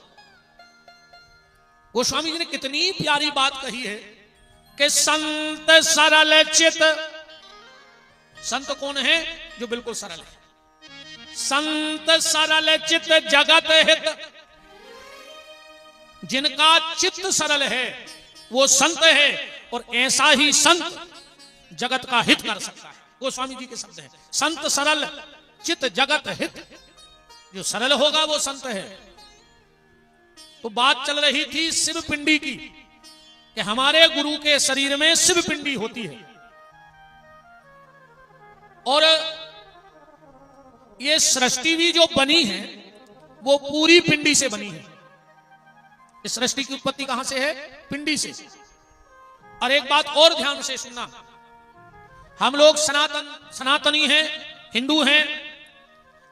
गोस्वामी जी ने कितनी प्यारी बात कही है कि संत सरल चित। संत कौन है? जो बिल्कुल सरल है। संत सरल चित जगत हित। जिनका चित्त सरल है वो संत है, और ऐसा ही संत जगत का हित कर सकता है। गोस्वामी जी के शब्द हैं, संत सरल चित्त जगत हित। जो सरल होगा वो संत है। तो बात चल रही थी शिव पिंडी की कि हमारे गुरु के शरीर में शिव पिंडी होती है, और ये सृष्टि भी जो बनी है वो पूरी पिंडी से बनी है। इस सृष्टि की उत्पत्ति कहां से है? पिंडी से। और एक बात और ध्यान से सुनना, हम लोग सनातनी हैं, हिंदू हैं।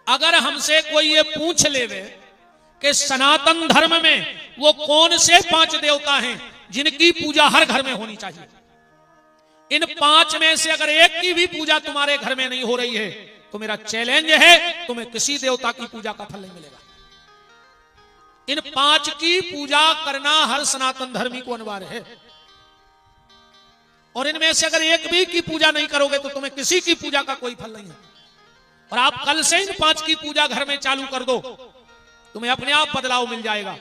अगर हमसे कोई ये पूछ लेवे कि सनातन धर्म में वो कौन से 5 देवता हैं जिनकी पूजा हर घर में होनी चाहिए, इन 5 में से अगर एक की भी पूजा तुम्हारे घर में नहीं हो रही है तो मेरा चैलेंज है, तुम्हें किसी देवता की पूजा का फल नहीं मिलेगा। इन 5 की पूजा करना हर सनातन धर्मी को अनिवार्य है, और इनमें से अगर एक भी की पूजा नहीं करोगे तो तुम्हें किसी की पूजा का कोई फल नहीं है। और आप कल से इन 5 की पूजा घर में चालू कर दो, तुम्हें अपने आप बदलाव मिल जाएगा।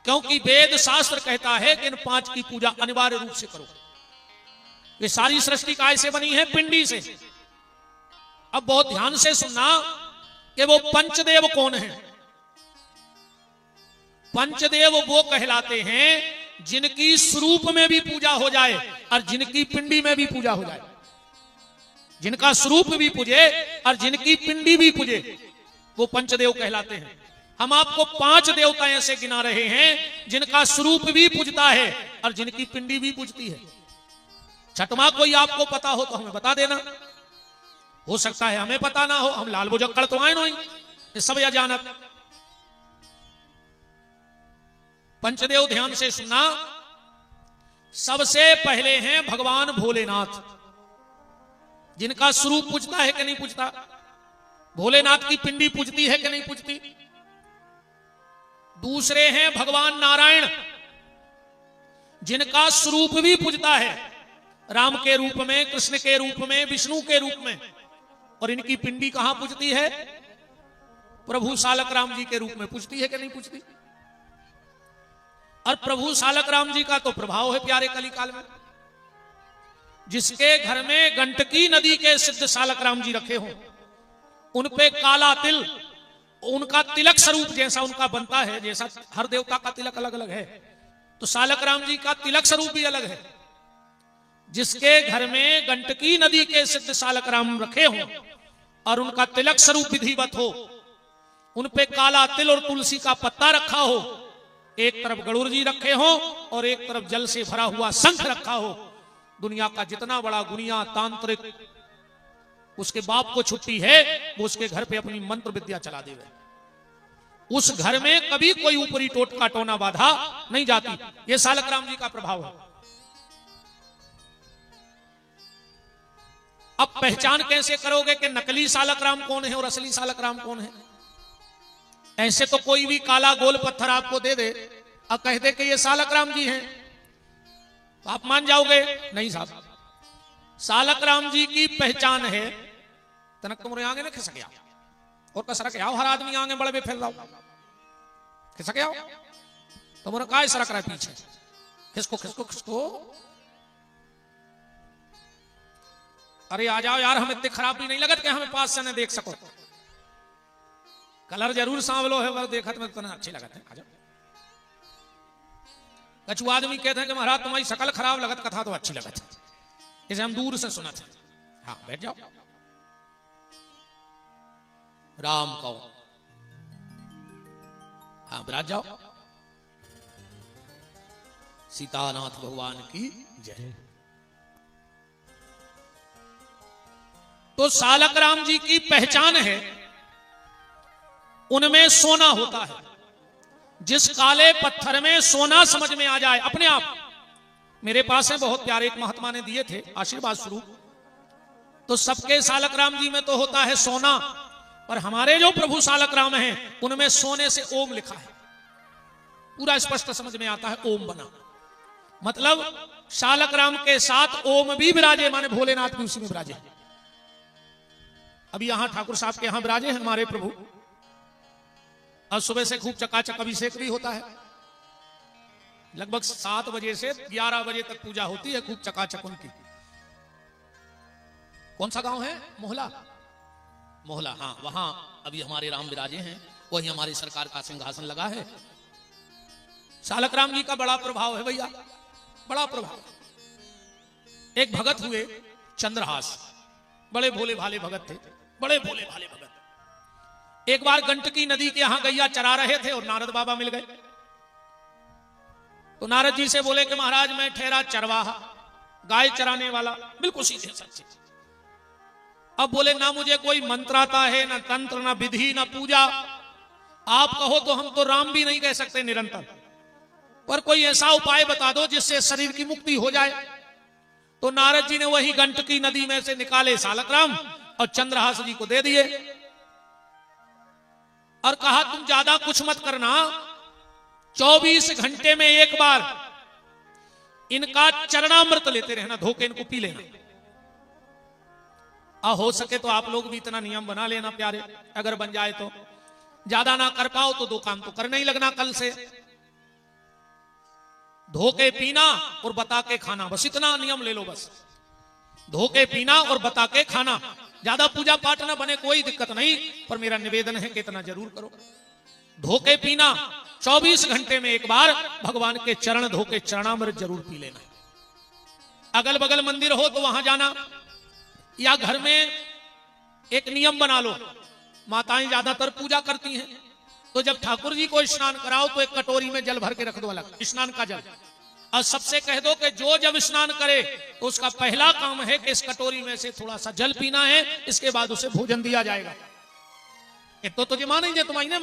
क्योंकि वेद शास्त्र कहता है कि इन 5 की पूजा अनिवार्य रूप से करो। ये सारी सृष्टि काय से बनी है? पिंडी से। अब बहुत ध्यान से सुनना कि वो पंचदेव कौन है। पंचदेव वो कहलाते हैं जिनकी स्वरूप में भी पूजा हो जाए और जिनकी पिंडी में भी पूजा हो जाए। जिनका स्वरूप भी पूजे और जिनकी पिंडी भी पूजे, वो पंचदेव कहलाते हैं। हम आपको 5 देवता ऐसे गिना रहे हैं जिनका स्वरूप भी पूजता है और जिनकी पिंडी भी पूजती है। छठवां कोई आपको पता हो तो हमें बता देना, हो सकता है हमें पता ना हो, हम लाल बुजक्कड़ तो आए नहीं, ये सब या जानत। पंचदेव ध्यान से सुनना, सबसे पहले हैं भगवान भोलेनाथ, जिनका स्वरूप पूजता है कि नहीं पूजता? भोलेनाथ की पिंडी पूजती है कि नहीं पूजती? दूसरे हैं भगवान नारायण, जिनका स्वरूप भी पूजता है, राम के रूप में, कृष्ण के रूप में, विष्णु के रूप में, और इनकी पिंडी कहां पूजती है? प्रभु सालक राम जी के रूप में पूजती है कि नहीं पूजती? और प्रभु सालक राम जी का तो प्रभाव है प्यारे कलिकाल में। जिसके घर में गंडकी नदी के सिद्ध सालक राम जी रखे हों, उन पे काला तिल, उनका तिलक स्वरूप जैसा उनका बनता है, जैसा हर देवता का तिलक अलग अलग है, तो सालक राम जी का तिलक स्वरूप भी अलग है। जिसके घर में गंडकी नदी के सिद्ध सालक राम रखे हों और उनका तिलक स्वरूप विधिवत हो, उन पे काला तिल और तुलसी का पत्ता रखा हो, एक तरफ गरुड़ जी रखे हो और एक तरफ जल से भरा हुआ शंख रखा हो, दुनिया का जितना बड़ा गुनिया तांत्रिक उसके बाप को छुट्टी है, वो उसके घर पे अपनी मंत्र विद्या चला देवे। उस घर में कभी कोई ऊपरी टोटका टोना बाधा नहीं जाती। ये सालक राम जी का प्रभाव है। अब पहचान कैसे करोगे कि नकली सालक राम कौन है और असली सालक राम कौन है? ऐसे तो कोई भी काला गोल पत्थर आपको दे दे और कह दे कि ये सालक राम जी हैं, तो आप मान जाओगे? नहीं साहब, सालक राम जी की पहचान है तनक तुमरे आगे ना खिसक आओ और कसरक आओ, हर आदमी आगे बड़े बेफिर रहो, खिसक आओ। तुम्हारा काय सरक रहा है पीछे, खिसको खिसको खिसको। अरे आ जाओ यार, हम इतने खराब भी नहीं लगत कि हमें पास से न देख सको। कलर जरूर सांवलो है, वह देखत में तो अच्छी लगत है। आ जाओ। कछु आदमी कहते हैं कि महाराज तुम्हारी शकल खराब लगत, कथा तो अच्छी लगत है, इसे हम दूर से सुना थे। हाँ बैठ जाओ। राम कहो, हाँ विराज जाओ। सीतानाथ भगवान की जय। तो सालक राम जी की पहचान है, उनमें सोना होता है। जिस काले पत्थर में सोना समझ में आ जाए अपने आप। मेरे पास है बहुत प्यारे एक महात्मा ने दिए थे आशीर्वाद स्वरूप, तो सबके सालक राम जी में तो होता है सोना, पर हमारे जो प्रभु सालक राम हैं उनमें सोने से ओम लिखा है, पूरा स्पष्ट समझ में आता है, ओम बना। मतलब सालक राम के साथ ओम भी विराजे, माने भोलेनाथ भी उसी में विराजे। अभी यहां ठाकुर साहब के यहां विराजे हैं हमारे प्रभु, और सुबह से खूब चकाचक अभिषेक भी होता है। लगभग 7 बजे से 11 बजे तक पूजा होती है, खूब चकाचक उनकी। कौन सा गांव है? मोहला। मोहला, हाँ, वहां अभी हमारे राम विराजे हैं, वही हमारी सरकार का सिंहासन लगा है। सालक राम जी का बड़ा प्रभाव है भैया, बड़ा प्रभाव। एक भगत हुए चंद्रहास, बड़े भोले भाले भगत थे, बड़े भोले भाले भगत। एक बार गंडकी नदी के यहां गैया चरा रहे थे और नारद बाबा मिल गए। तो नारद जी से बोले कि महाराज मैं ठहरा चरवाहा, गाय चराने वाला, बिल्कुल सीधे सच्चे। अब बोले ना मुझे कोई मंत्र आता है, ना तंत्र, ना विधि, ना पूजा। आप कहो तो हम तो राम भी नहीं कह सकते निरंतर, पर कोई ऐसा उपाय बता दो जिससे शरीर की मुक्ति हो जाए। तो नारद जी ने वही गंडकी नदी में से निकाले सालक राम और चंद्रहास जी को दे दिए और कहा तुम ज्यादा कुछ मत करना, 24 घंटे में एक बार इनका चरणामृत लेते रहना, धोके इनको पी लेना। हो सके तो आप लोग भी इतना नियम बना लेना प्यारे, अगर बन जाए तो। ज्यादा ना कर पाओ तो 2 काम तो करना ही लगना कल से। धोके पीना और बता के खाना, बस इतना नियम ले लो बस। धोके पीना और बता के खाना। ज्यादा पूजा पाठ ना बने कोई दिक्कत नहीं, पर मेरा निवेदन है कि इतना जरूर करो। धोके पीना, 24 घंटे में एक बार भगवान के चरण धोके चरणामृत जरूर पी लेना। अगल बगल मंदिर हो तो वहां जाना, या घर में एक नियम बना लो। माताएं ज्यादातर पूजा करती हैं, तो जब ठाकुर जी को स्नान कराओ तो एक कटोरी में जल भर के रख दो, अलग स्नान का जल। और सबसे कह दो कि जो जब स्नान करे तो उसका पहला काम है कि इस कटोरी में से थोड़ा सा जल पीना है, इसके बाद उसे भोजन दिया जाएगा। ये तो तुझे मानेंगे, तुम इन्हें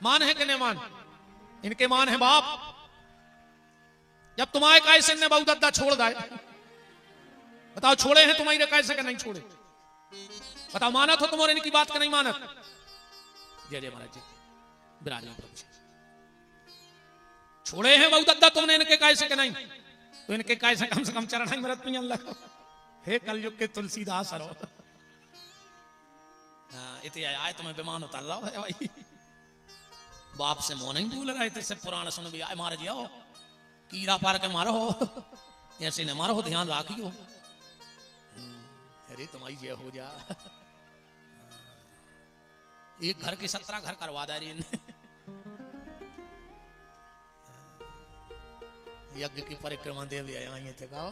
मान है कि नहीं मान? इनके मान है बाप। जब तुम्हारे कैसे ने बहुत अद्दा छोड़ दाए, बताओ छोड़े हैं तुम्हारे कैसे के नहीं छोड़े? बताओ मानत हो तुम्हारे इनकी बात का नहीं मानत? जय जय महाराज जी, विराजमान प्रभु जी। छोड़े हैं बहुत अद्दा तुमने इनके कैसे के नहीं, तो इनके कैसे कम से कम चरण मृत पियन लगो। हे कलयुग के तुलसीदास हरो। इतने आए तुम्हें विमान उतर रहा है भाई, बाप से मोह नहीं भूल रहा है, पुराण सुन भी आए मार जाओ, कीड़ा पार के मारो, ऐसे न मारो, ध्यान राखियो। अरे तुम्हारी ये हो जा, एक घर के 17 घर करवा दे रही, यज्ञ की परिक्रमा देव आई थे कहा।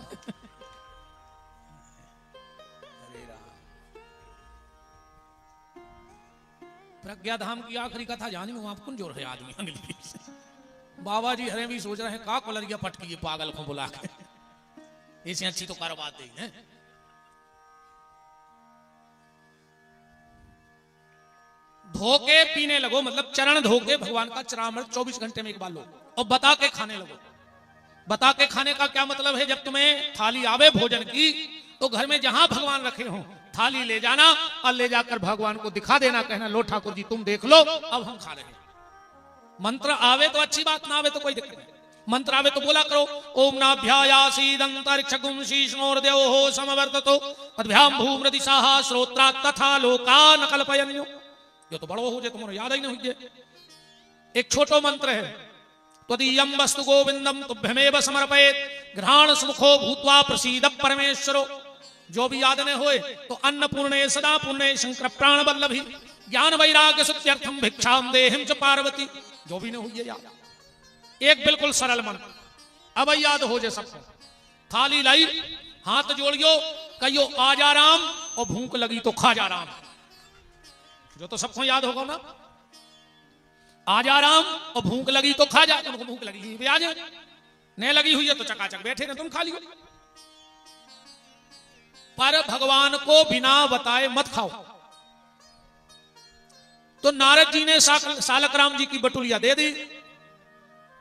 प्रज्ञा धाम की आखिरी कथा जानी हूं, आप कौन जोर है आदमी अंगली से। बाबा जी हरे भी सोच रहे हैं का कलरिया पटकी पागल को बुला के, इसे अच्छी तो करवा दे हैं। धोके पीने लगो, मतलब चरण धोके भगवान का चरणामृत 24 घंटे में एक बार लो, और बता के खाने लगो। बता के खाने का क्या मतलब है, जब तुम्हें थाली आवे भोजन की तो घर में जहां भगवान रखे हो थाली ले जाना और ले जाकर भगवान को दिखा देना, कहना लो ठाकुर जी तुम देख लो अब हम खा रहे हैं। मंत्र आवे तो अच्छी बात, ना आवे तो कोई दिक्कत नहीं। मंत्र आवे तो बोला करो, ओम नाभ्यायासीदंतरिक्षगुं शीर्ष्णोर्देवो समवर्ततो अद्भ्याम भूमृदिशाः श्रोत्रा तथा लोकान कल्पयन्यो। ये तो बड़ो हो जाए, तुम्हारा याद ही नहीं हुई। एक छोटो मंत्र है, त्वदीयं वस्तु गोविंदम तुभ्यमेव समर्पयेत् घ्राण सुमुखो भूत्वा प्रसीद परमेश्वरो। जो भी याद न होए तो अन्नपूर्णे सदा पूर्णे शंकर प्राण वल्लभी ज्ञान वैराग्य सत्यर्थम भिक्षाम देहिं च पार्वती। जो भी न हुई याद, एक बिल्कुल सरल मंत्र, अब याद हो जाए सबको। थाली लाई, हाथ जोड़ियो, कहियो आजा राम, और भूख लगी तो खा जा राम। जो तो सबको याद होगा ना, आजा राम और भूख लगी तो खा जा। तुमको भूख लगी भी आ जाए, नहीं लगी हुई है तो चकाचक बैठे ना तुम खा लियो, पर भगवान को बिना बताए मत खाओ। तो नारद जी ने सालक राम जी की बटुलिया दे दी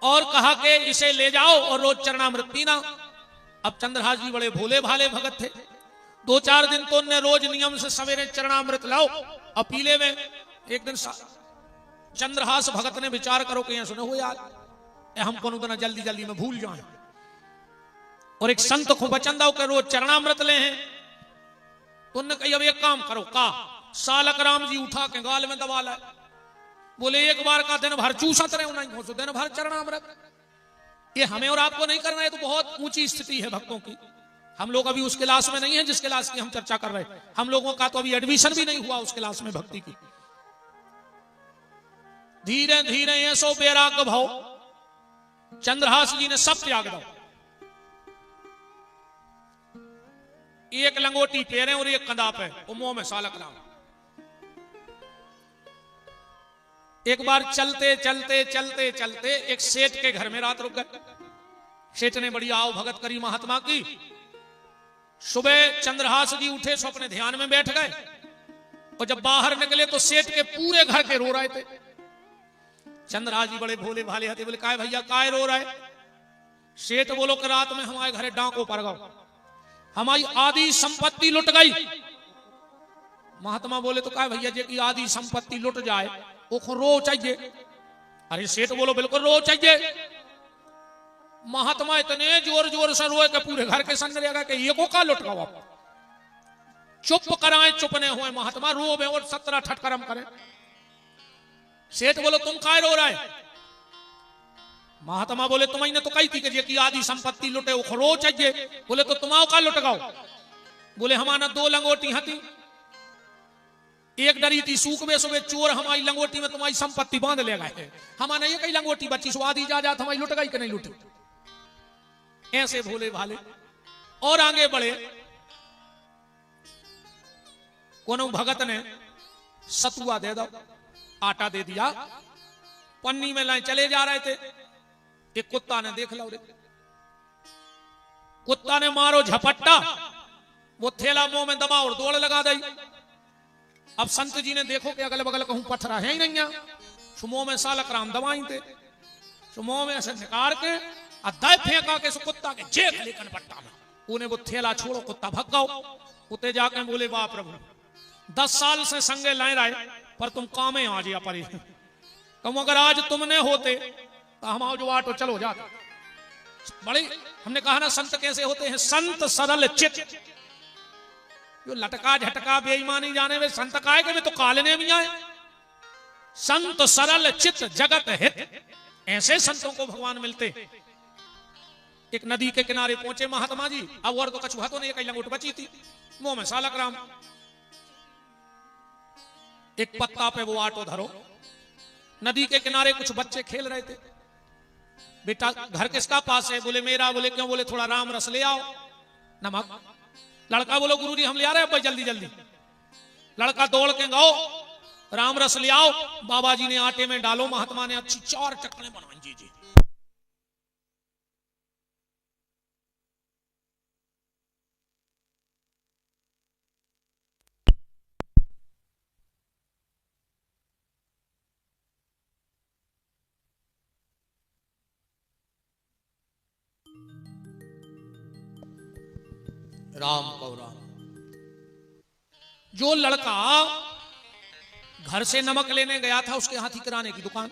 और कहा कि इसे ले जाओ और रोज चरणामृत पीना। अब चंद्रहास जी बड़े भोले भाले भगत थे, 2-4 दिन तो उन्हें रोज नियम से सवेरे चरणामृत लाओ और पीले में। एक दिन चंद्रहास भगत ने विचार करो कि सुनो हो यार, हम कौन उतना जल्दी जल्दी में भूल जाए, और एक संत को वचन दो कि रोज चरणामृत ले हैं। तो उन्होंने कही अब एक काम करो, का सालक राम जी उठा के गाल में दबा लाए, बोले एक बार का दिन भर चूसत रहे नहीं हो, दिन भर चरणामृत। ये हमें और आपको नहीं करना है, तो बहुत ऊंची स्थिति है भक्तों की। हम लोग अभी उस क्लास में नहीं है जिस क्लास की हम चर्चा कर रहे हैं। हम लोगों का तो अभी एडमिशन भी नहीं हुआ उस क्लास में भक्ति की। धीरे धीरे ये सो वैराग्य भाव चंद्रहास जी ने सब त्याग दो। एक लंगोटी पेरे और एक कंधा पे, मुंह में सालक राम। एक बार चलते चलते चलते चलते एक सेठ के घर में रात रुक गए। सेठ ने बड़ी आओ भगत करी महात्मा की। सुबह चंद्रहास जी उठे सो अपने ध्यान में बैठ गए, और जब बाहर निकले तो सेठ के पूरे घर के रो रहे थे। चंद्रहास जी बड़े भोले भाले हथे, बोले काय भैया काय रो रहे? सेठ बोलो कि रात में हमारे घरे डांको पड़ गओ, हमारी आधी संपत्ति लुट गई। महात्मा बोले तो काय भैया जी की आधी संपत्ति लुट जाए वो रो चाहिए? अरे सेठ बोलो बिल्कुल रो चाहिए। महात्मा इतने जोर जोर से रोए कि पूरे घर के सामने रहेगा कि ये को का लुट गवा। चुप कराए, चुप नहीं हुए महात्मा, रो में और 17 ठटकरम करे। सेठ बोलो तुम काय रो रहे? महात्मा बोले तुम्हें तो कही थी कि ये की आधी संपत्ति लुटे वो रो चाहिए। बोले तो तुम का लुट गाओ? बोले हमारा 2 लंगोटी हती, एक डरी थी सूख में सुबह चोर हमारी लंगोटी में तुम्हारी संपत्ति बांध ले गए। हमारा ये कई लंगोटी बची सो आधी जा जात हमारी लुट गई कि नहीं लुटी। ऐसे भोले भाले और आगे बढ़े। कोनो भगत ने सतुआ दे दो, आटा दे दिया, पन्नी में लाए चले जा रहे थे। एक कुत्ता ने देख लो, कुत्ता ने मारो झपट्टा, वो थैला मुंह में दबा और दौड़ लगा दी। अब संत जी ने देखो कि अगल बगल कहूं पत्थरा है ही नहीं, सुमो में सालक राम दवाई थे, सुमो में ऐसे निकाल के अद्दाय फेंका के कुत्ता के जेब लेकर पट्टा में उन्हें वो थैला छोड़ो, कुत्ता भग गओ। उते जाके बोले वाह प्रभु 10 साल से संगे लाए रहे पर तुम कामे आ जिया परी। तुम अगर आज तुमने होते तो हम आओ जो आटो चलो जाते। बड़ी हमने कहा ना संत कैसे होते हैं, संत सरल चित। जो लटका झटका बेईमानी जाने वे संत काय के वे तो कालने भी आए। संत सरल चित जगत हित, ऐसे संतों को भगवान मिलते। एक नदी के किनारे पहुंचे महात्मा जी, अब और तो कछुआ तो नहीं, कहीं लंगोट बची थी, मुंह में सालक राम। एक पत्ता पे वो आटो धरो। नदी के किनारे कुछ बच्चे खेल रहे थे। बेटा घर किसका पास है? बोले मेरा। बोले क्यों? बोले थोड़ा राम रस ले आओ, नमक। लड़का बोलो गुरुजी हम ले आ रहे हैं भाई, जल्दी जल्दी। लड़का दौड़ के गाओ राम रस ले आओ। बाबा जी ने आटे में डालो, महात्मा ने अच्छी 4 चक्करें बनवाई। जी जी राम को राम। जो लड़का घर से नमक लेने गया था उसके हाथी किराने की दुकान,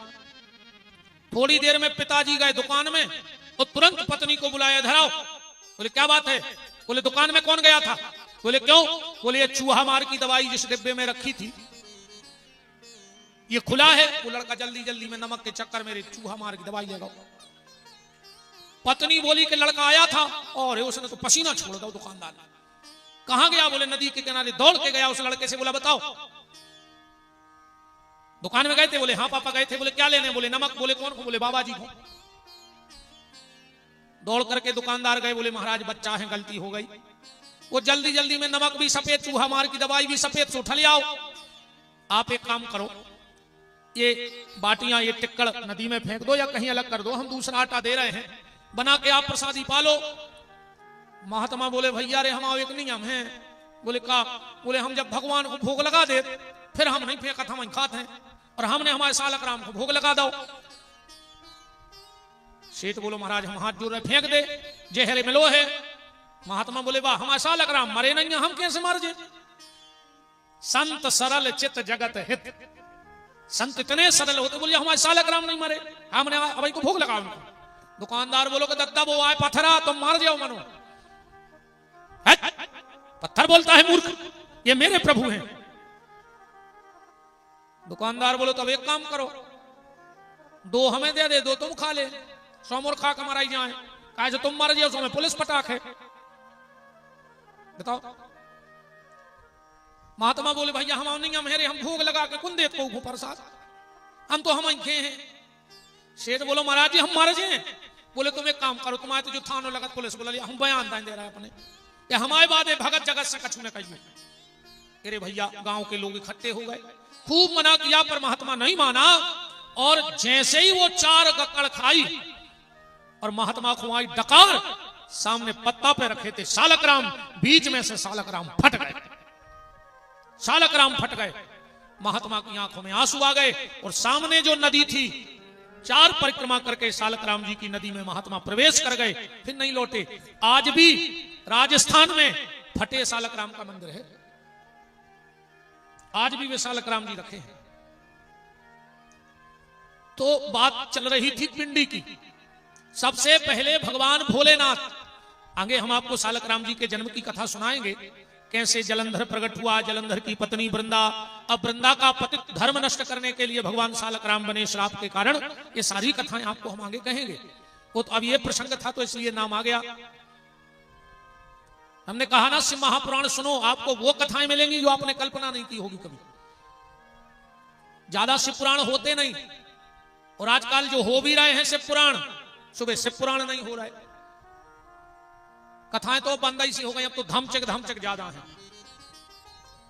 थोड़ी देर में पिताजी गए दुकान में और तुरंत पत्नी को बुलाया, धराओ। बोले क्या बात है? बोले दुकान में कौन गया था? बोले क्यों? बोले ये चूहा मार की दवाई जिस डिब्बे में रखी थी ये खुला है। वो लड़का जल्दी जल्दी में नमक के चक्कर में चूहा मार की दवाई ले गया। पत्नी बोली कि लड़का आया था और उसने तो पसीना छोड़ दो। दुकानदार कहां गया? बोले नदी के किनारे दौड़ के गया। उस लड़के से बोला बताओ दुकान में गए थे? बोले हाँ पापा गए थे। बोले क्या लेने? बोले नमक। बोले कौन को? बोले बाबा जी को। दौड़ करके दुकानदार गए। बोले महाराज बच्चा है, गलती हो गई। वो जल्दी जल्दी में नमक भी सफेद, चूहा मार की दवाई भी सफेद से उठा ले आओ। आप एक काम करो, ये बाटियां ये टिक्कड़ नदी में फेंक दो या कहीं अलग कर दो, हम दूसरा आटा दे रहे हैं, बना के आप प्रसादी पालो। महात्मा बोले भैया रे हम एक नियम है। बोले का? बोले हम जब भगवान को भोग लगा दे फिर हम नहीं फेंका था, हम खाते हैं, और हमने हमारे सालक राम को भोग लगा दो। सेठ बोलो महाराज हम हाथ जोड़ रहे, फेंक दे, जहरे मिलो है। महात्मा बोले वाह हमारे सालक राम मरे नहीं, हम कैसे मर जे? संत सरल चित जगत हित। संत इतने सरल होते, बोले हमारे सालक राम नहीं मरे, हमने अभी को भोग लगा उनको। दुकानदार बोलो कि दत्ता वो आए पत्थरा तुम मार जाओ मनो। पत्थर बोलता है मूर्ख, ये मेरे प्रभु हैं। दुकानदार बोलो तब एक काम करो, 2 हमें दे दे, 2 तुम खा ले, 100 मोर खा के मराई जाए, कहा जो तुम मर जाओ सो में पुलिस पटाख है। बताओ। महात्मा बोले भैया हम नहीं, हम भोग लगा के कुन देत को प्रसाद, हम तो हम खे हैं। शेठ बोलो महाराज जी हम मर जाए। बोले तुम एक काम करो, तुम्हारे तो जो थानो लगत पुलिस बोला हम बयान दे रहे हैं अपने, ये हमारे बात है भगत जगत से कछु ने कही। अरे भैया गांव के लोग इकट्ठे हो गए, खूब मना किया पर महात्मा नहीं माना, और जैसे ही वो 4 गक्कड़ खाई और महात्मा को आई डकार, सामने पत्ता पे रखे थे सालक राम, बीच में से सालक राम फट गए। सालक राम फट गए, महात्मा की आंखों में आंसू आ गए, और सामने जो नदी थी 4 परिक्रमा करके सालक राम जी की नदी में महात्मा प्रवेश कर गए, फिर नहीं लौटे। आज भी राजस्थान में फटे सालक राम का मंदिर है, आज भी वे सालक राम जी रखे हैं। तो बात चल रही थी पिंडी की। सबसे पहले भगवान भोलेनाथ, आगे हम आपको सालक राम जी के जन्म की कथा सुनाएंगे, कैसे जलंधर प्रकट हुआ, जलंधर की पत्नी वृंदा, अब वृंदा का पतित धर्म नष्ट करने के लिए भगवान सालक राम बने श्राप के कारण। ये सारी कथाएं आपको हम आगे कहेंगे। वो तो अब ये प्रसंग था तो इसलिए नाम आ गया। हमने कहा ना शिव महापुराण सुनो, आपको वो कथाएं मिलेंगी जो आपने कल्पना नहीं की होगी कभी। ज्यादा शिव पुराण होते नहीं, और आजकल जो हो भी रहे हैं शिव पुराण, सुबह शिव पुराण नहीं हो रहे, कथाएं तो बंद ही सी हो गई। अब तो धमचक ज्यादा है।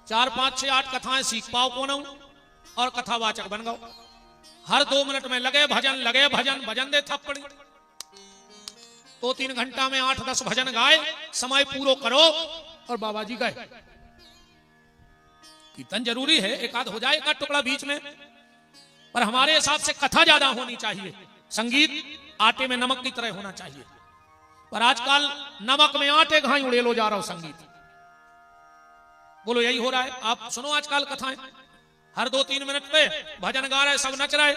4, 5, 6, 8 कथाएं सीख पाओ कौन और कथावाचक बन गओ। हर 2 मिनट में लगे भजन, भजन दे थप्पड़ी। 2-3 घंटा में 8-10 भजन गाए, समय पूरो करो और बाबा जी गए। कीर्तन जरूरी है, एक आध हो जाए, एक आध टुकड़ा बीच में, पर हमारे हिसाब से कथा ज्यादा होनी चाहिए। संगीत आटे में नमक की तरह होना चाहिए, पर आजकल नमक में आटे घाई उड़े लो जा रहा हो संगीत। बोलो यही हो रहा है। आप सुनो आजकल कथाएं, हर 2-3 मिनट पे भजन गा रहे, सब नच रहे।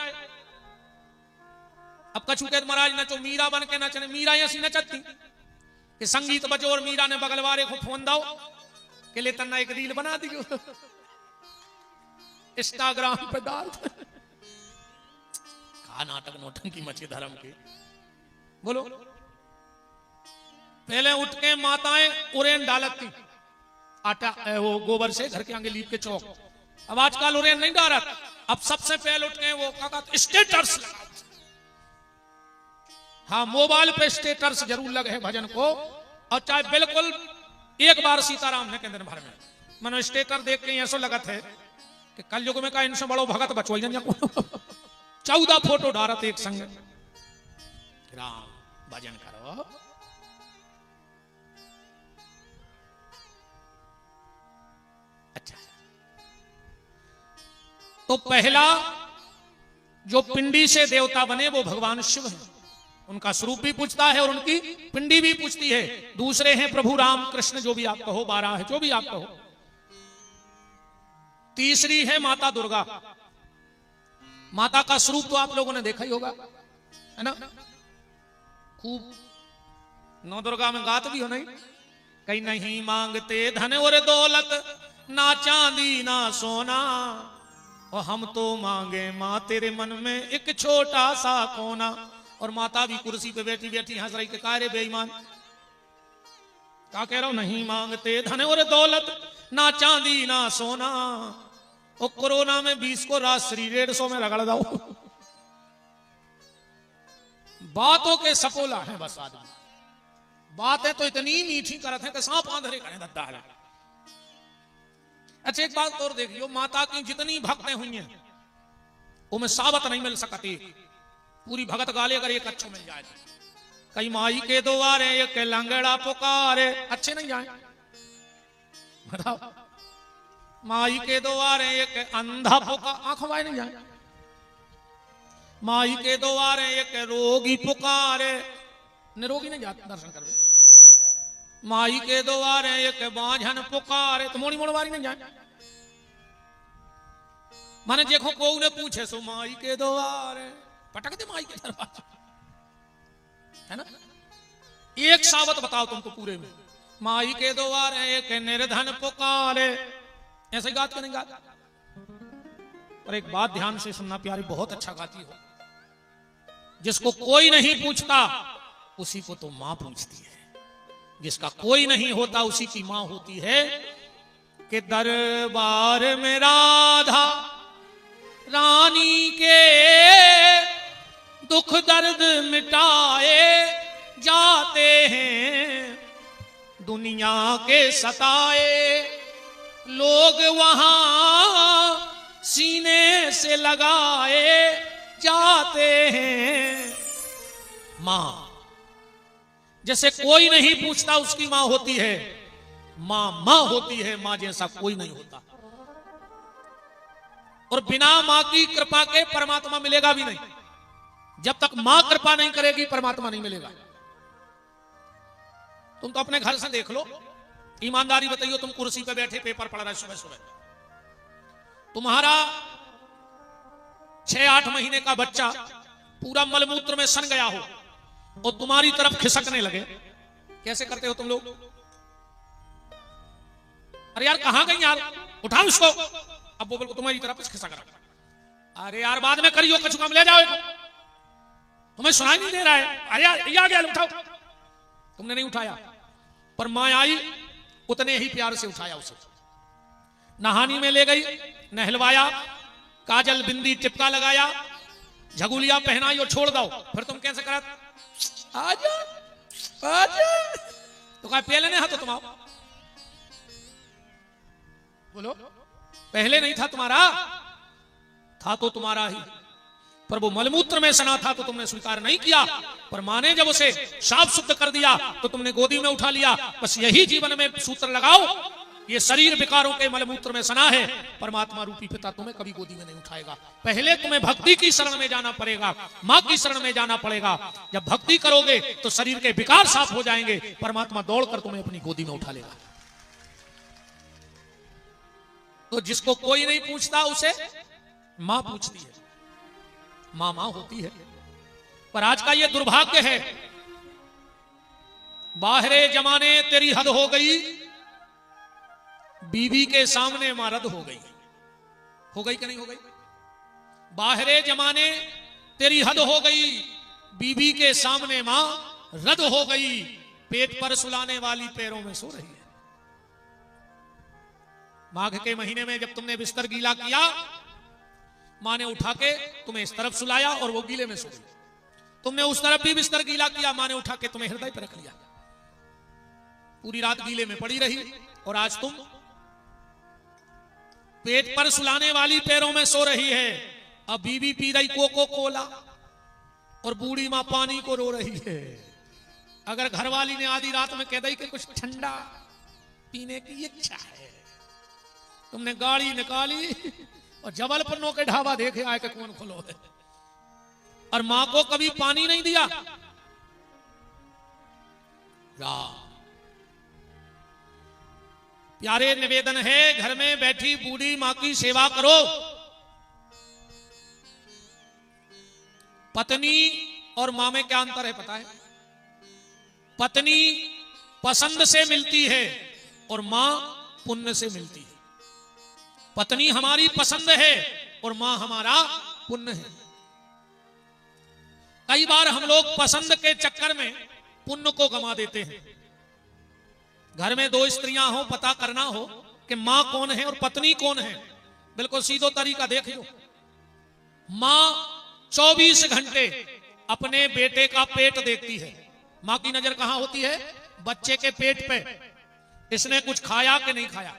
अब कछु कहते महाराज नचो, मीरा बन के नचने, मीरा ऐसी नचती कि संगीत बजो और मीरा ने बगल वाले को फोन दाओ, के लिए तन्ना एक रील बना दियो, इंस्टाग्राम पे डाल। का नाटक नोटंकी मची धर्म की। बोलो, पहले उठ के माताएं उरेन डालत थी आटा वो गोबर से घर के आगे लीप के चौक। अब आजकल उरेन नहीं डालत, अब सबसे पहले उठ के वो क्या स्टेटस लगा। हाँ, मोबाइल पे स्टेटस जरूर लगे है भजन को, और चाहे बिल्कुल एक बार सीताराम ने के दिन भर में मनो स्टेटस देख के ऐसा लगत है कि कल युग में का इनसे बड़ो भगत बचो 14 फोटो डालत एक संग। राम भजन करो। अच्छा, तो पहला जो पिंडी से देवता बने वो भगवान शिव है, उनका स्वरूप भी पूछता है और उनकी पिंडी भी पूछती है। दूसरे हैं प्रभु राम कृष्ण, जो भी आप कहो, 12 है, जो भी आप कहो। तीसरी है माता दुर्गा। माता का स्वरूप तो आप लोगों ने देखा ही होगा, है ना? खूब नौ दुर्गा में गात भी हो नहीं, कहीं नहीं मांगते धन और दौलत, ना चांदी ना सोना, और हम तो मांगे मां तेरे मन में एक छोटा सा कोना। और माता भी कुर्सी पे बैठी बैठी हंस रही के कारे बेईमान, क्या कह रहा हूं? नहीं मांगते धन और दौलत, ना चांदी ना सोना, और कोरोना में 20 को राष्ट्रीय 150 में रगड़ दो। बातों के सपोला है बस आदमी, बातें तो इतनी मीठी करत है कि सांप आंधरे करें दद्दा है। अच्छा, एक बात और देखियो, माता की जितनी भक्तें हुई हैं उनमें साबत नहीं मिल सकती। पूरी भगत गाले अगर एक अच्छो मिल जाए, कई माई के द्वारे एक लंगड़ा पुकारे, अच्छे नहीं जाए बताओ। माई के द्वारे एक अंधा पुकार, आंखों वाई नहीं जाए। माई के द्वारे एक रोगी पुकारे, निरोगी नहीं जाते दर्शन करवे। माई के द्वारे एक बांझन पुकारे, तो मोड़ी मोड़वारी नहीं जाए। माने देखो को ने पूछे सो माई के द्वारे, पटक दे माई के दरवाजे, है ना? एक सावत बताओ तुमको पूरे में। माई के द्वारे एक निर्धन पुकारे, ऐसे ही गात के नहीं गात। और एक बात ध्यान से सुनना प्यारी, बहुत अच्छा गाती हो। जिसको कोई नहीं पूछता उसी को तो मां पूछती है, जिसका कोई नहीं होता उसी की मां होती है। कि दरबार में राधा रानी के दुख दर्द मिटाए जाते हैं, दुनिया के सताए लोग वहां सीने से लगाए जाते हैं। मां जैसे कोई नहीं पूछता उसकी मां होती है, मां मां होती है, मां जैसा कोई नहीं होता। और बिना मां की कृपा के परमात्मा मिलेगा भी नहीं। जब तक मां कृपा नहीं करेगी परमात्मा नहीं मिलेगा। तुम तो अपने घर से देख लो, ईमानदारी बताइए, तुम कुर्सी पे बैठे पेपर पढ़ रहे सुबह सुबह, तुम्हारा 6-8 महीने का बच्चा पूरा मलमूत्र में सन गया हो और तुम्हारी तरफ खिसकने लगे, कैसे करते हो तुम लोग? अरे यार कहां गई यार, उठाओ इसको। अब वो बिल्कुल तुम्हारी तरफ खिसक रहा, अरे यार बाद में करियो, कछु काम ले जाओ, तुम्हें सुनाई नहीं दे रहा है, अरे यार आ गया, उठाओ। तुमने नहीं उठाया, पर मां आई उतने ही प्यार से उठाया उसे, नहानी में ले गई, नहलवाया, काजल बिंदी टिपका लगाया, झगुलिया पहनाई और छोड़ दो। फिर तुम कैसे करा? आजा आजा, तो कहा पहले नहीं था तो तुम आओ। बोलो, पहले नहीं था तुम्हारा, था तो तुम्हारा ही, पर वो मलमूत्र में सना था तो तुमने स्वीकार नहीं किया। पर मां ने जब उसे साफ शुद्ध कर दिया तो तुमने गोदी में उठा लिया। बस यही जीवन में सूत्र लगाओ, ये शरीर विकारों के मलमूत्र में सना है, परमात्मा रूपी पिता तुम्हें कभी गोदी में नहीं उठाएगा। पहले तुम्हें भक्ति की शरण में जाना पड़ेगा, मां की शरण में जाना पड़ेगा। जब भक्ति करोगे तो शरीर के विकार साफ हो जाएंगे, परमात्मा दौड़कर तुम्हें अपनी गोदी में उठा लेगा। तो जिसको कोई नहीं पूछता उसे मां पूछती है, मां मां होती है। पर आज का ये दुर्भाग्य है, बाहरे जमाने तेरी हद हो गई, बीवी के सामने मां रद्द हो गई कि नहीं हो गई? बाहरे जमाने तेरी हद हो गई, बीवी के सामने मां रद्द हो गई, पेट पर सुलाने वाली पैरों में सो रही है। माघ के महीने में जब तुमने बिस्तर गीला किया, मां ने उठा के तुम्हें इस तरफ सुलाया और वो गीले में सो गई। तुमने उस तरफ भी बिस्तर गीला किया, मां ने उठा के तुम्हें हृदय पर रख लिया, पूरी रात गीले में पड़ी रही। और आज तुम पेट पर सुलाने वाली पैरों में सो रही है। अब बीवी पी रही कोको कोला और बूढ़ी मां पानी को रो रही है। अगर घरवाली ने आधी रात में कह दी कि कुछ ठंडा पीने की इच्छा है, तुमने गाड़ी निकाली और जबलपुर के ढाबा देखे आए कि कौन खोलो है, और मां को कभी पानी नहीं दिया। प्यारे निवेदन है, घर में बैठी बूढ़ी मां की सेवा करो। पत्नी और मां में क्या अंतर है पता है? पत्नी पसंद से मिलती है और मां पुण्य से मिलती है। पत्नी हमारी पसंद है और मां हमारा पुण्य है। कई बार हम लोग पसंद के चक्कर में पुण्य को गंवा देते हैं। घर में दो स्त्रियां हो, पता करना हो कि मां कौन है और पत्नी कौन है, बिल्कुल सीधो तरीका देख लो। मां 24 घंटे अपने बेटे का पेट देखती है। मां की नजर कहां होती है? बच्चे के पेट पे, इसने कुछ खाया कि नहीं खाया।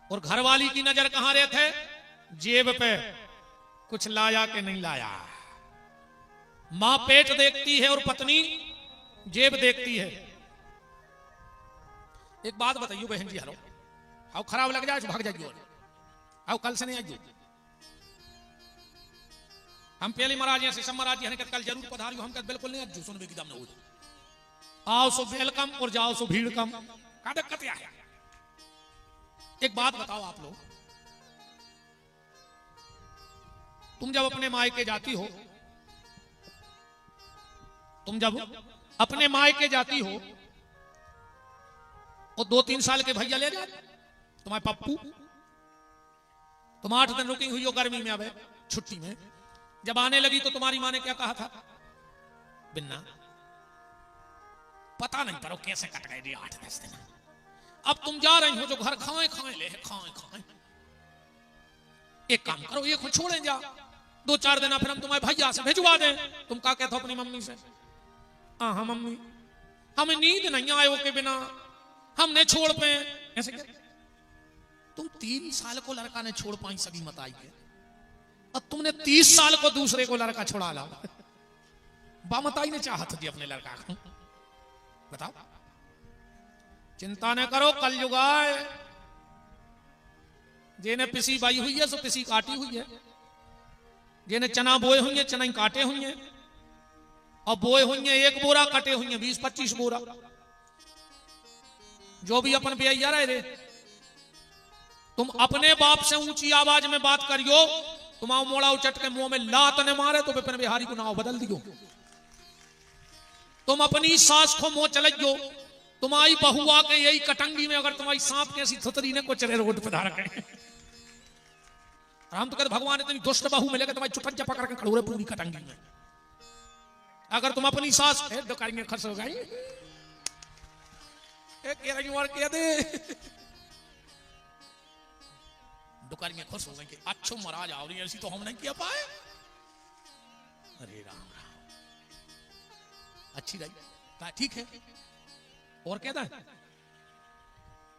और घरवाली की नजर कहां रहती है? जेब पे, कुछ लाया कि नहीं लाया। मां पेट देखती है और पत्नी जेब देखती है। एक बात बताइए बहन जी, हलो आओ, खराब लग जाए भाग जाइए, आओ कल से नहीं आइए। हम पहले महाराज यहाँ से महाराज जी कल जरूर पधारियो, हम बिल्कुल नहीं आज सुनबे की दम न हो। आओ सो वेलकम और जाओ सो भीड़ कम, का दिक्कत क्या है? एक बात बताओ आप लोग, तुम जब अपने मायके जाती हो, तुम जब अपने मायके जाती हो और 2-3 साल के भैया ले जाए तुम्हारे पप्पू, तुम 8 दिन रुकी हुई हो गर्मी में, अब छुट्टी में जब आने लगी तो तुम्हारी माँ ने क्या कहा था? बिन्ना पता नहीं करो कैसे कट गए 8-10 दिन। अब तुम जा रही हो जो घर खाए ले खाए। एक काम करो, ये खुद छोड़े जा 2-4 दिन, फिर हम तुम्हारे भैया से भिजवा दें। तुम क्या कहते हो अपनी मम्मी से? हाँ मम्मी, हमें नींद नहीं आए हो के बिना, हमने छोड़ पे ऐसे क्या? तुम 3 साल को लड़का ने छोड़ पाई सभी मत आई के, और तुमने 30 साल को दूसरे को लड़का छोड़ा ला। बामताई ने चाहत थी अपने लड़का को, बताओ। चिंता न करो, कल युग आए, जेने पिसी बाई हुई है सो पिसी काटी हुई है, जेने चना बोए हुई है चना ही काटे हुई है, और बोए हुई है 1 बोरा, कटे हुई है 20-25 बोरा। जो भी अपन भैया रहे रे, तुम अपने बाप से ऊंची आवाज में बात करियो, तुम आओ मोड़ा उचट के मुंह में लात ने मारे तो विपिन बिहारी को नाव बदल दियो। तुम अपनी सास को मुंह चलियो, तुम्हारी बहू आके यही कटंगी में अगर तुम्हारी सांप की ऐसी थुतरी ने कुछ रोड पे धारा रखे, हम तो कहते भगवान इतनी दुष्ट बहू मिलेगा तुम्हारी चुपन चपा करके खड़ोरे पूरी कटंगी में। अगर तुम अपनी सास दुकान खर्च हो गई कह दे दुकान खुश हो गई कि अच्छो महाराज आ रही ऐसी तो हम नहीं किया पाए। अरे राम राम, अच्छी रही, ठीक है। और कहता है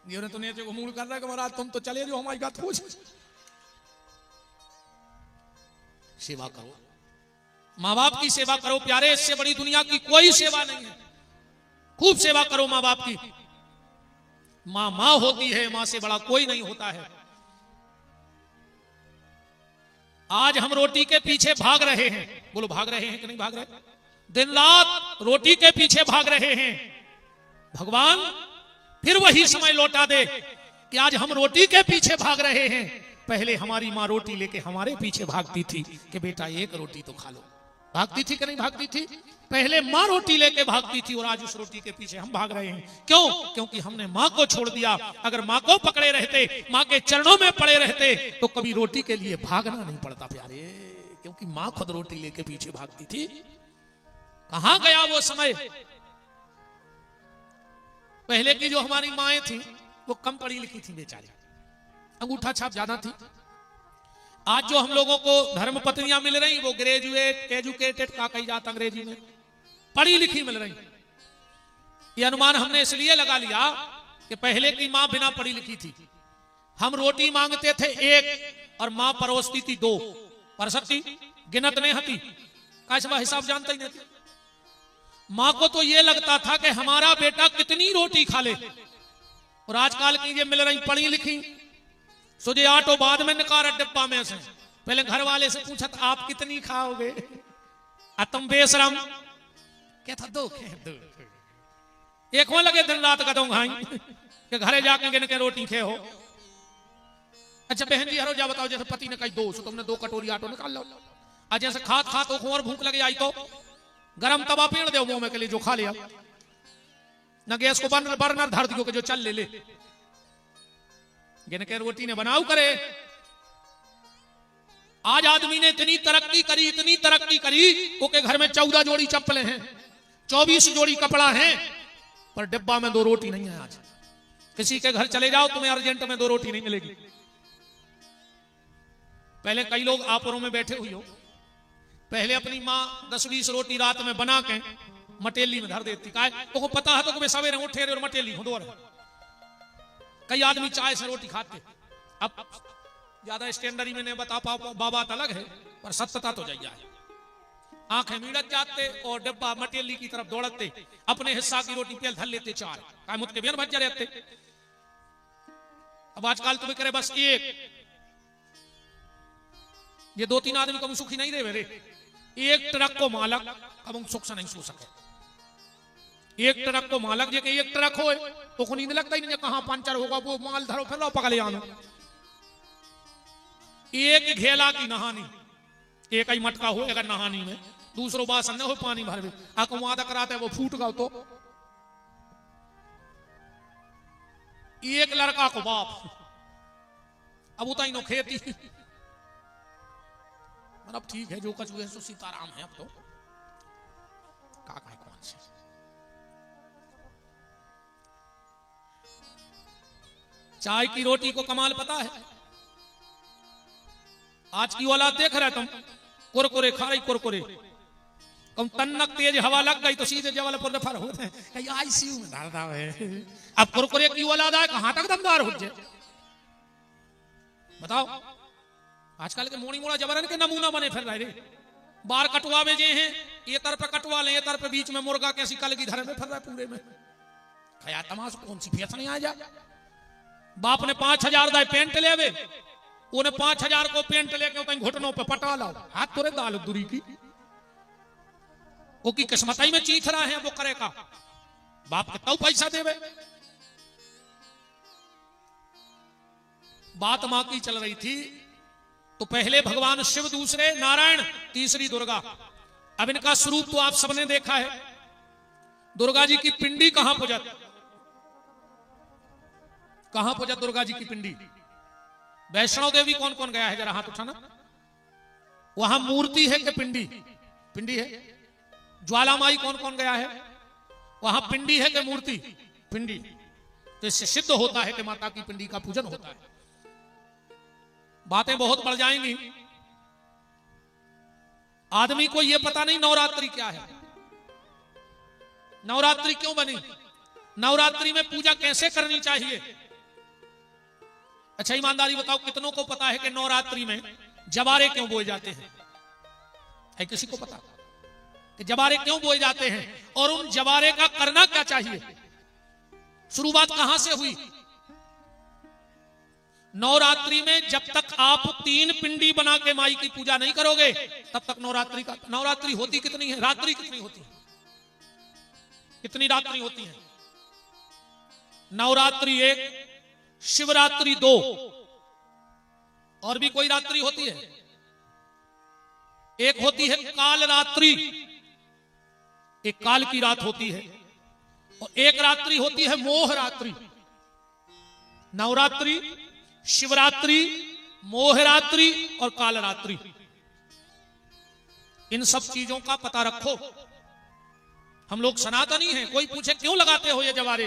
ये तो नहीं मूड कर रहा है कि महाराज तुम तो चले जो हमारी बात पूछ। सेवा करो, माँ बाप की सेवा करो प्यारे, इससे बड़ी दुनिया की कोई सेवा नहीं है। खूब सेवा करो माँ बाप की। माँ माँ होती है, माँ से बड़ा कोई नहीं होता है। आज हम रोटी के पीछे भाग रहे हैं, बोलो भाग रहे हैं कि नहीं भाग रहे? दिन रात रोटी के पीछे भाग रहे हैं। भगवान फिर वही समय लौटा दे कि आज हम रोटी के पीछे भाग रहे हैं। पहले हमारी माँ रोटी लेके हमारे पीछे भागती थी कि बेटा 1 रोटी तो खा लो, भागती थी कि नहीं भागती थी? पहले माँ रोटी लेके भागती थी और आज उस रोटी के पीछे हम भाग रहे हैं। क्यों? क्योंकि हमने माँ को छोड़ दिया। अगर माँ को पकड़े रहते, माँ के चरणों में पड़े रहते, तो कभी रोटी के लिए भागना नहीं पड़ता प्यारे, क्योंकि माँ खुद रोटी लेके पीछे भागती थी। कहां गया वो समय? पहले की जो हमारी माएं थी वो कम पढ़ी लिखी थी बेचारी, अंगूठा छाप ज्यादा थी। आज जो हम लोगों को धर्म पत्नियां मिल रही वो ग्रेजुएट, एजुकेटेड का कही जाता अंग्रेजी में, पढ़ी लिखी मिल रही। ये अनुमान हमने इसलिए लगा लिया कि पहले की मां बिना पढ़ी लिखी थी। हम रोटी मांगते थे एक और मां परोसती थी दो, परसती गिनत नहीं हती, कैसा हिसाब जानता ही नहीं थी। मां को तो ये लगता था कि हमारा बेटा कितनी रोटी खा ले। और आजकल की ये मिल रही पढ़ी लिखी, सुजे आटो बाद में निकारा डिब्बा में से, पहले घर वाले से पूछा था आप कितनी खाओगे, तुम बेशरम कहता दो एक हो लगे दिन रात कदों खाई कि घरे जाके गिन के रोटी खे हो। अच्छा बहन जी हरो जा बताओ, जैसे पति ने कही दो, तो तुमने 2 कटोरी आटो निकाल लो। आज जैसे खात खात और भूख लगे आई तो गरम तवा पेड़ दो मुंह में के लिए जो खा लिया, न गैस को बर्नर धर दियो कि जो चल ले गिन के रोटी ने बनाओ करे। आज आदमी ने इतनी तरक्की करी, इतनी तरक्की करी, ओके घर में 14 जोड़ी चप्पलें हैं, 24 जोड़ी कपड़ा है, पर डिब्बा में 2 रोटी नहीं है। आज किसी के घर चले जाओ तुम्हें अर्जेंट में 2 रोटी नहीं मिलेगी। पहले कई लोग आपोरों में बैठे हुए हो, पहले अपनी माँ 10-20 रोटी रात में बना के मटेली में धर देती, तो पता है तो कि सवेरे उठे और मटेली हो दो। कई आदमी चाय से रोटी खाते। अब ज्यादा स्टैंडर्ड में नहीं बता पाओ, बाबा अलग है, पर सत्यता तो जाइए। आंखें मीड़त जाते और डिब्बा मटेली की तरफ दौड़ते, अपने हिस्सा की रोटी पेल धर लेते 4, काय मुझके बेन भज रहते। अब आजकल तुम्हें करे बस एक, ये 2-3 आदमी कम सुखी नहीं रहे रे। एक ट्रक को मालक अब सुख से नहीं सो सके। एक ट्रक को मालक जे एक ट्रक हो तो को नींद लगता ही नहीं, कहां पंचर होगा, वो माल धरो फिर लो पकड़े आनो। एक घेला की नहानी, एक ही मटका हो अगर नहानी में, दूसरो बासन न हो पानी भर में, आको वादा कराते वो फूट गया तो एक लड़का को बाप, अब उताई नो खेती। अब ठीक है जो कछ हुए सो सीताराम है। अब तो काका है कौन से चाय की रोटी को कमाल पता है? आज की औलाद देख रहे तुम, कुरकुरे खा रही, कुरकुरे कम तन्नक तेज हवा लग गई तो सीधे जबलपुर में फर होते हैं, आईसीयू में डालता है। अब कुरकुरे की औलाद आए कहां तक दमदार हो जाए बताओ। आजकल के मोड़ी मोड़ा जबरन के नमूना बने फिर रहे, बार कटवावे जे हैं, ये तरफ कटवा ले, ये तरफ बीच में मुर्गा कैसी कल की धरे में फिर रहा पूरे में। खया तमाशा कौन सी फैशन नहीं आ जा। बाप ने 5000 दाए पेंट लेवे, उन्हें 5000 को पेंट लेके कहीं घुटनों पे पटा लाओ, हाथ तोरे दाल दूरी की वो की किस्मताई में चीथ रहा है वो करेगा, बाप के तब पैसा देवे। बात मां की चल रही थी तो पहले भगवान शिव, दूसरे नारायण, तीसरी दुर्गा। अब इनका स्वरूप तो आप सबने देखा है। दुर्गा जी की पिंडी कहां पुजत, कहां पुजत दुर्गा जी की पिंडी? वैष्णो देवी कौन कौन गया है जरा हाथ उठाना। वहां मूर्ति है कि पिंडी? पिंडी है। ज्वाला माई कौन कौन गया है? वहां पिंडी है कि मूर्ति? पिंडी। तो इससे सिद्ध होता है कि माता की पिंडी का पूजन होता है। बातें बहुत बढ़ जाएंगी। आदमी को यह पता नहीं नवरात्रि क्या है, नवरात्रि क्यों बनी, नवरात्रि में पूजा कैसे करनी चाहिए। अच्छा ईमानदारी बताओ कितनों को पता है कि नवरात्रि में जवारे क्यों बोए जाते हैं? है किसी को पता कि जवारे क्यों बोए जाते हैं और उन जवारे का करना क्या चाहिए? शुरुआत कहां से हुई? नवरात्रि में जब तक आप 3 पिंडी बना के माई की पूजा नहीं करोगे तब तक नवरात्रि होती कितनी है, रात्रि कितनी होती है, कितनी रात्रि होती है? नवरात्रि 1, शिवरात्रि 2, और भी कोई रात्रि होती है? एक होती है काल रात्रि, एक काल की रात होती है, और एक रात्रि होती है मोह रात्रि। नवरात्रि, शिवरात्रि, मोह रात्रि और काल रात्रि, इन सब चीजों का पता रखो। हम लोग सनातनी हैं। कोई पूछे क्यों लगाते हो ये जवारे,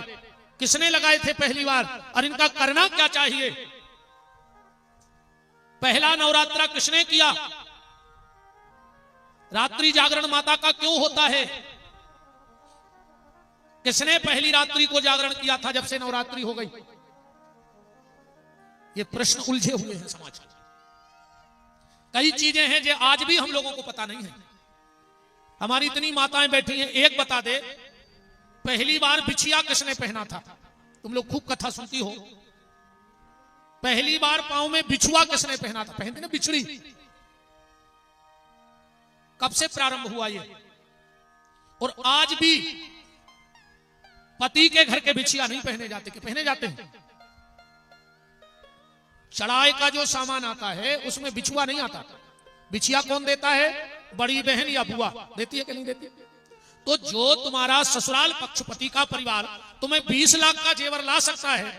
किसने लगाए थे पहली बार, और इनका करना क्या चाहिए? पहला नवरात्रा किसने किया? रात्रि जागरण माता का क्यों होता है? किसने पहली रात्रि को जागरण किया था जब से नवरात्रि हो गई? ये प्रश्न उलझे हुए हैं समाज में। कई चीजें हैं जो आज भी हम लोगों को पता नहीं है। हमारी इतनी माताएं बैठी हैं, एक बता दे पहली बार बिछिया किसने पहना था? तुम लोग खूब कथा सुनती हो। पहली बार पांव में बिछुआ किसने पहना था? पहनते ना बिछड़ी। कब से प्रारंभ हुआ ये? और आज भी पति के घर के बिछिया नहीं पहने जाते कि पहने जाते हैं? चढ़ाई का जो सामान आता है उसमें बिछुआ नहीं आता। बिछिया कौन देता है? बड़ी बहन या बुआ देती है कि नहीं देती? तो जो तुम्हारा ससुराल पक्षपति का परिवार तुम्हें 20 लाख का जेवर ला सकता है,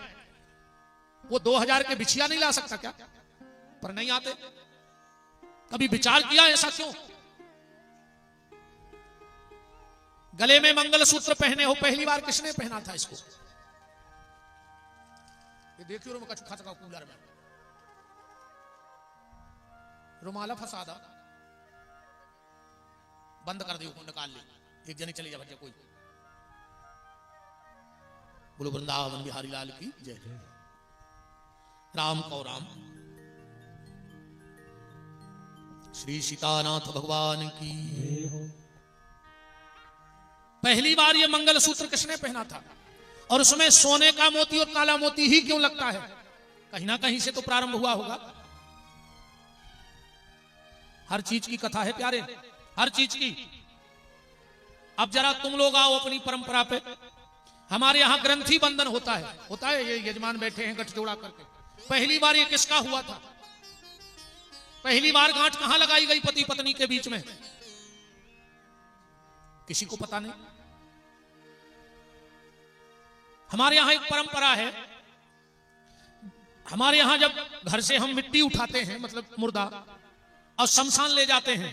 वो 2000 के बिछिया नहीं ला सकता क्या? पर नहीं आते। कभी विचार किया ऐसा क्यों? गले में मंगलसूत्र पहने हो, पहली बार किसने पहना था इसको? ये देखियो रुम कछु खत का कूलर में रुमाला फसादा बंद कर दियो, निकाल ले। एक जने चली जा बच्चे कोई। बोलो वृंदावन बिहारी लाल की जय। राम को राम। श्री सीतानाथ भगवान की। पहली बार ये मंगलसूत्र किसने पहना था? और उसमें सोने का मोती और काला मोती ही क्यों लगता है? कहीं ना कहीं से तो प्रारंभ हुआ होगा। हर चीज की कथा है प्यारे, हर चीज की। अब जरा तुम लोग आओ अपनी परंपरा पे। हमारे यहां ग्रंथि बंधन होता है ये यजमान बैठे हैं गठजोड़ा करके। पहली बार ये किसका हुआ था? पहली बार गांठ कहां लगाई गई पति पत्नी के बीच में? किसी को पता नहीं। हमारे यहां एक परंपरा है। हमारे यहां जब घर से हम मिट्टी उठाते हैं, मतलब मुर्दा, और शमशान ले जाते हैं,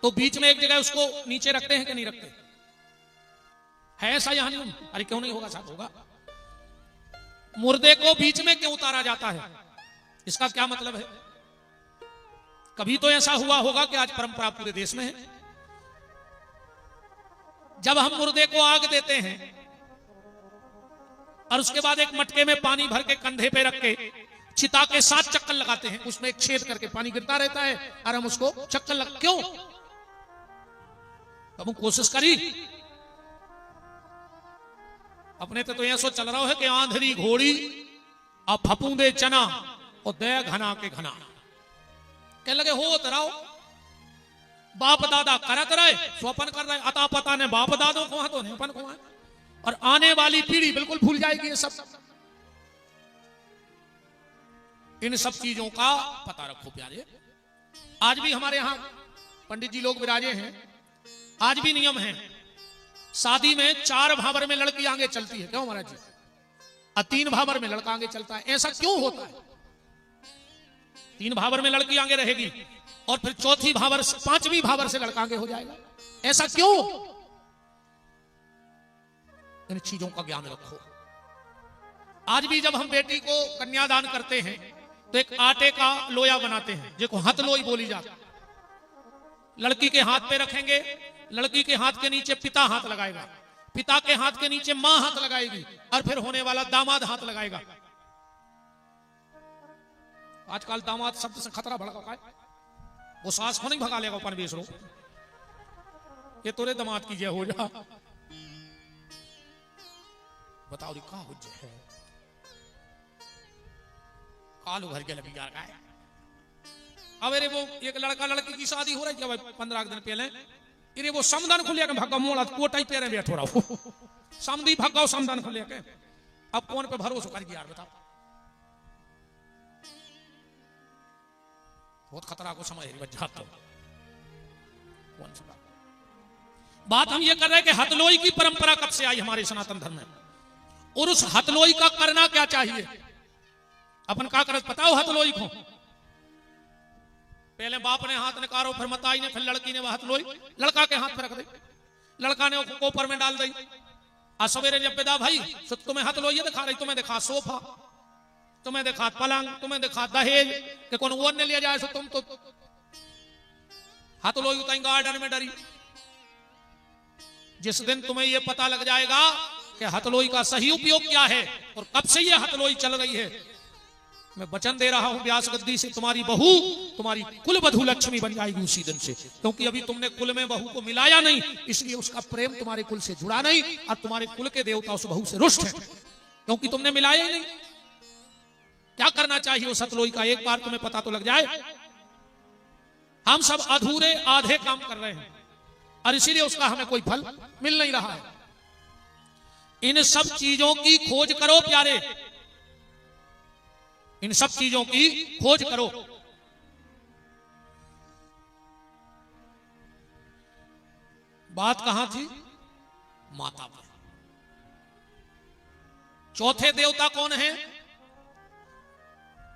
तो बीच में एक जगह उसको नीचे रखते हैं कि नहीं रखते? है ऐसा यहां नियम? अरे क्यों नहीं होगा? साथ होगा। मुर्दे को बीच में क्यों उतारा जाता है? इसका क्या मतलब है? कभी तो ऐसा हुआ होगा कि आज परंपरा पूरे देश में है। जब हम मुर्दे को आग देते हैं और उसके बाद एक मटके में पानी भर के कंधे पे रख के चिता के 7 चक्कर लगाते हैं, उसमें एक छेद करके पानी गिरता रहता है और हम उसको चक्कर लगा। क्यों? हम कोशिश करी। अपने तो ऐसा चल रहा है कि आंधरी घोड़ी और फपूंदे चना और दे घना के घना कह लगे हो तराओ। बाप दादा करत रहे, स्वपन कर रहे, अता पता ने बाप दादों को तो नहीं अपन को, और आने वाली पीढ़ी बिल्कुल भूल जाएगी ये सब। इन सब चीजों का पता रखो प्यारे। आज भी हमारे यहां पंडित जी लोग विराजे हैं। आज भी नियम है, शादी में 4 भाबर में लड़की आगे चलती है। क्यों महाराज जी? और 3 भाबर में लड़का आगे चलता है। ऐसा क्यों होता है? 3 भाबर में लड़की आगे रहेगी और फिर 4थी भाबर 5वीं भाबर से लड़का आगे हो जाएगा। ऐसा क्यों? इन चीजों का ज्ञान रखो। आज भी जब हम बेटी को कन्यादान करते हैं तो एक आटे का लोया बनाते हैं, जिसको हाथ लोई बोली जाती। लड़की के हाथ पे रखेंगे, लड़की के हाथ के नीचे पिता हाथ लगाएगा, पिता के हाथ के नीचे मां हाथ लगाएगी, और फिर होने वाला दामाद हाथ लगाएगा। आजकल दामाद शब्द से खतरा भड़का है। वो सास को नहीं भगा लेगा अपन बेसरो, ये तोरे दामाद की जय हो जा। बताओ कहां हो जय है? कालू घर के लगी जा रहा है। अब अरे वो एक लड़का लड़की की शादी हो रही है 15 दिन पहले। अरे वो समदान खुलिया के भगा मोड़ा कोटाई पैरे बैठो रहा समदी भगाओ समदान खुलिया के। अब कौन पे भरोसा कर यार बताओ? बहुत खतरा को समझ बच जाता। कौन सी बात हम ये कर रहे हैं कि हथलोई की परंपरा कब से आई हमारे सनातन धर्म में, और उस हथलोई का करना क्या चाहिए। अपन का कर पता हो हथलोई को, पहले बाप ने हाथ निकारो, फिर मताई ने, फिर लड़की ने वह हथलोई लड़का के हाथ पर रख दी, लड़का ने कोपर में डाल दी। आज सवेरे जब विदा भाई तो तुम्हें हथलोई दिखा रही, तुम्हें दिखा सोफा, तुम्हें दिखा पलंग, तुम्हें दिखा दहेज कि कौन वो ने लिया जाए, सो तुम तो हथलोई उताई गार्डन में डरी। जिस दिन तुम्हें यह पता लग जाएगा कि हथलोई का सही उपयोग क्या है और कब से यह हथलोई चल रही है, मैं वचन दे रहा हूं व्यास गद्दी से, तुम्हारी बहू तुम्हारी कुल वधू लक्ष्मी बन जाएगी उसी दिन से। क्योंकि अभी तुमने कुल में बहू को मिलाया नहीं, इसलिए उसका प्रेम तुम्हारे कुल से जुड़ा नहीं, और तुम्हारे कुल के देवता उस बहू से रुष्ट है, क्योंकि तुमने मिलाया ही नहीं। क्या करना चाहिए उस हथलोई का, एक बार तुम्हें पता तो लग जाए। हम सब अधूरे आधे काम कर रहे हैं और इसीलिए उसका हमें कोई फल मिल नहीं रहा है। इन सब चीजों की खोज करो प्यारे, इन सब चीजों की खोज करो। बात कहां थी, माता पर। चौथे देवता कौन है,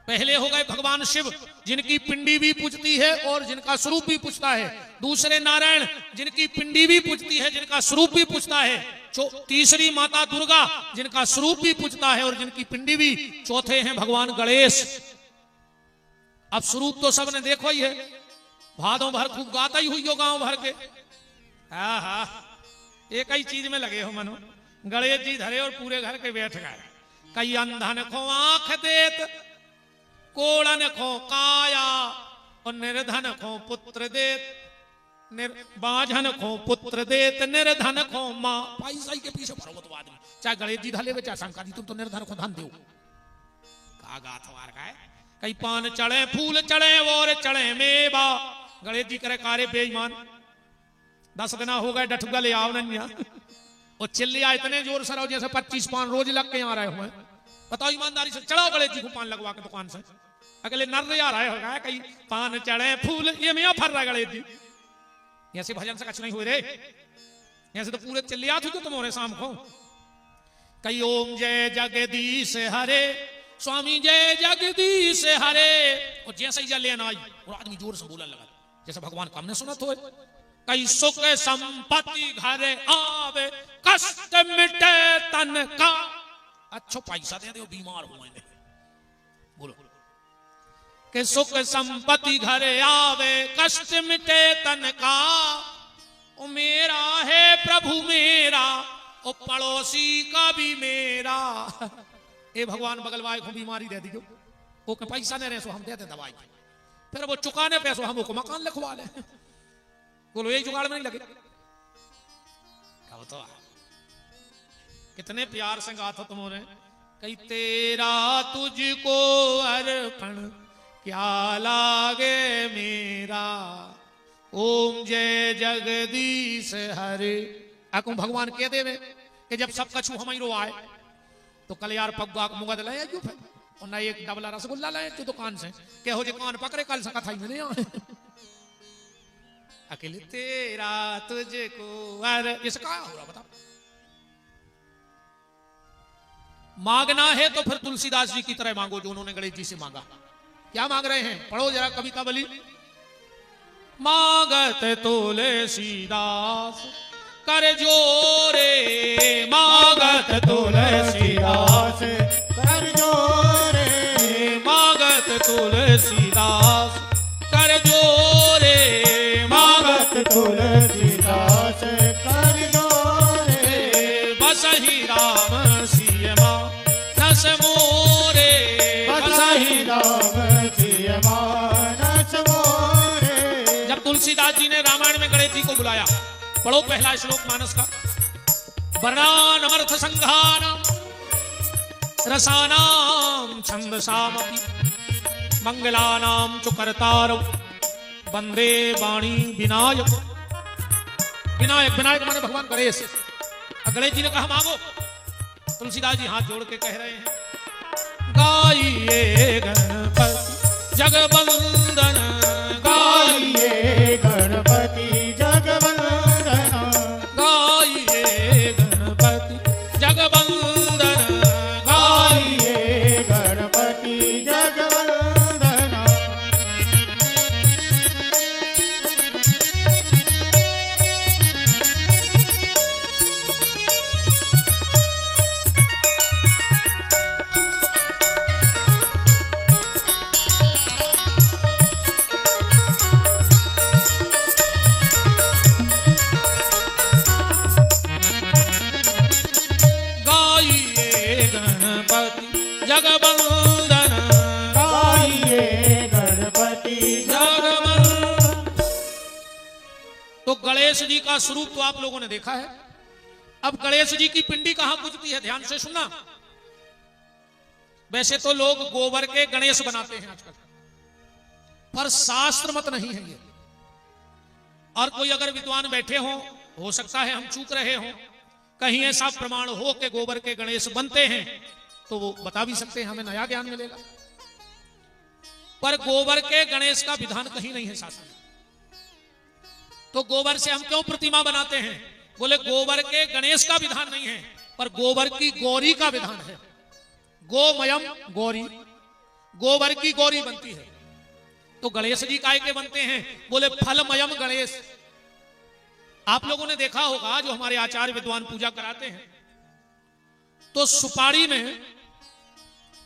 पहले हो गए भगवान शिव, जिनकी पिंडी भी पूजती है और जिनका स्वरूप भी पूजता है। दूसरे नारायण, जिनकी पिंडी भी पूजती है, जिनका स्वरूप भी पूजता है। तीसरी माता दुर्गा, जिनका स्वरूप भी पूजता है और जिनकी पिंडी भी। चौथे हैं भगवान गणेश। अब स्वरूप तो सबने देखो ही है, भादों भर खूब गाता ही हुई हो गांव भर के। हा एक ही चीज में लगे हो मनो, गणेश जी धरे और पूरे घर के बैठ गए। कई अंधन को आंख देत, कोड़न को काया, और निर्धन को पुत्र देत, बाझन को पुत्र देत, निर्धन को मां। पैसा के पीछे पड़ो तो आदमी, चाहे गणेश जी धले चाहे शंकर जी, तुम तो निर्धन को धन दो। का गाथवार का है, कई पान चढ़े, फूल चढ़े और चढ़े मेवा। गणेश जी करे कारे बेईमान, 10 दिन हो गए डठुगा ले आओ नन्या, और चिल्लिया इतने जोर से रहो जैसे 25 पान रोज लग के आ रहे हुए। बताओ ईमानदारी से, चढ़ाओ गणेश जी को पान लगवा के दुकान से। अगले नर आ रहे होगा, कई पान चढ़े फूल, ये में फर रहा गणेश जी। ऐसे भजन से कुछ नहीं हुए रे, ऐसे तो पूरे चिल्लिया थी तुम्हारे शाम को। कई ओम जय जगदीश हरे, स्वामी जय जगदीश हरे, और जैसे ही लेना आई और आदमी जोर से बोलने लगा जैसे भगवान का हमने सुना तो। कई सुख संपत्ति घर आवे, कष्ट मिटे तन का। अच्छा पैसा दे दो, बीमार हुए बोलो कि सुख संपत्ति घर आवे, कष्ट मिटे तन का। ओ मेरा है प्रभु मेरा, ओ पड़ोसी का भी मेरा। ए भगवान बगल वाले को बीमारी दे दियो, वो के पैसा नहीं रहे सो हम दे दे दवाई, फिर वो चुकाने पैसों हम को मकान लिखवा ले। बोलो यही जुगाड़ में नहीं लगे। क्या तो कितने प्यार से गाथा तुमने, कई तेरा तुझको अर्पण क्या लागे मेरा, ओम जय जगदीश हरे। आको भगवान कह दे कि जब सब कछु हम रो आए तो कल यार पग्गा मुगद लाए क्यों, और ना एक डबला रसगुल्ला लाए तो दुकान से के हो जे कान पकड़े कल से कथा ही में नहीं आए। अकेले तेरा तुझको अर, इसका क्या हो रहा बताओ। मांगना है तो फिर तुलसीदास जी की तरह मांगो जो उन्होंने गणेश जी से मांगा। क्या मांग रहे हैं, पढ़ो जरा कविता बली। मांगत तुलसीदास कर जोरे, मांगत तुलसीदास कर जोरे, मांगत तुलसीदास कर जोरे, मांगत तुलसीदास कर जोरे। बसहि राम सियमा नस मोरे, बसहि राम सियमा नस मोरे। जब तुलसीदास जी ने रामायण में गणेश जी को बुलाया, पढ़ो पहला श्लोक मानस का। वर्णानमर्थ संघानाम रसानाम छंदसामपि, मंगलानाम च कर्तारौ वंदे वाणी विनायक। विनायक, विनायक माने भगवान गणेश। गणेश जी ने कहा मांगो, तुलसीदास जी हाथ जोड़ के कह रहे हैं, गाइए गणपति जगवंदन, गाइए गणपति जग तो गणेश जी का स्वरूप तो आप लोगों ने देखा है। अब गणेश जी की पिंडी कहां पूजती है, ध्यान से सुनना। वैसे तो लोग गोबर के गणेश बनाते हैं आजकल, पर शास्त्र मत नहीं है ये। और कोई अगर विद्वान बैठे हो सकता है हम चूक रहे हो, कहीं ऐसा प्रमाण हो कि गोबर के गणेश बनते हैं तो वो बता भी सकते हैं, हमें नया ज्ञान मिलेगा। पर गोबर के गणेश का विधान कहीं नहीं है शास्त्र में। तो गोबर से हम क्यों प्रतिमा बनाते हैं? बोले गोबर के गणेश का विधान नहीं है, पर गोबर की गौरी का विधान है। गोमयम गौरी, गोबर की गौरी बनती है। तो गणेश जी काय के बनते हैं? बोले फलमयम गणेश। आप लोगों ने देखा होगा जो हमारे आचार्य विद्वान पूजा कराते हैं तो सुपारी में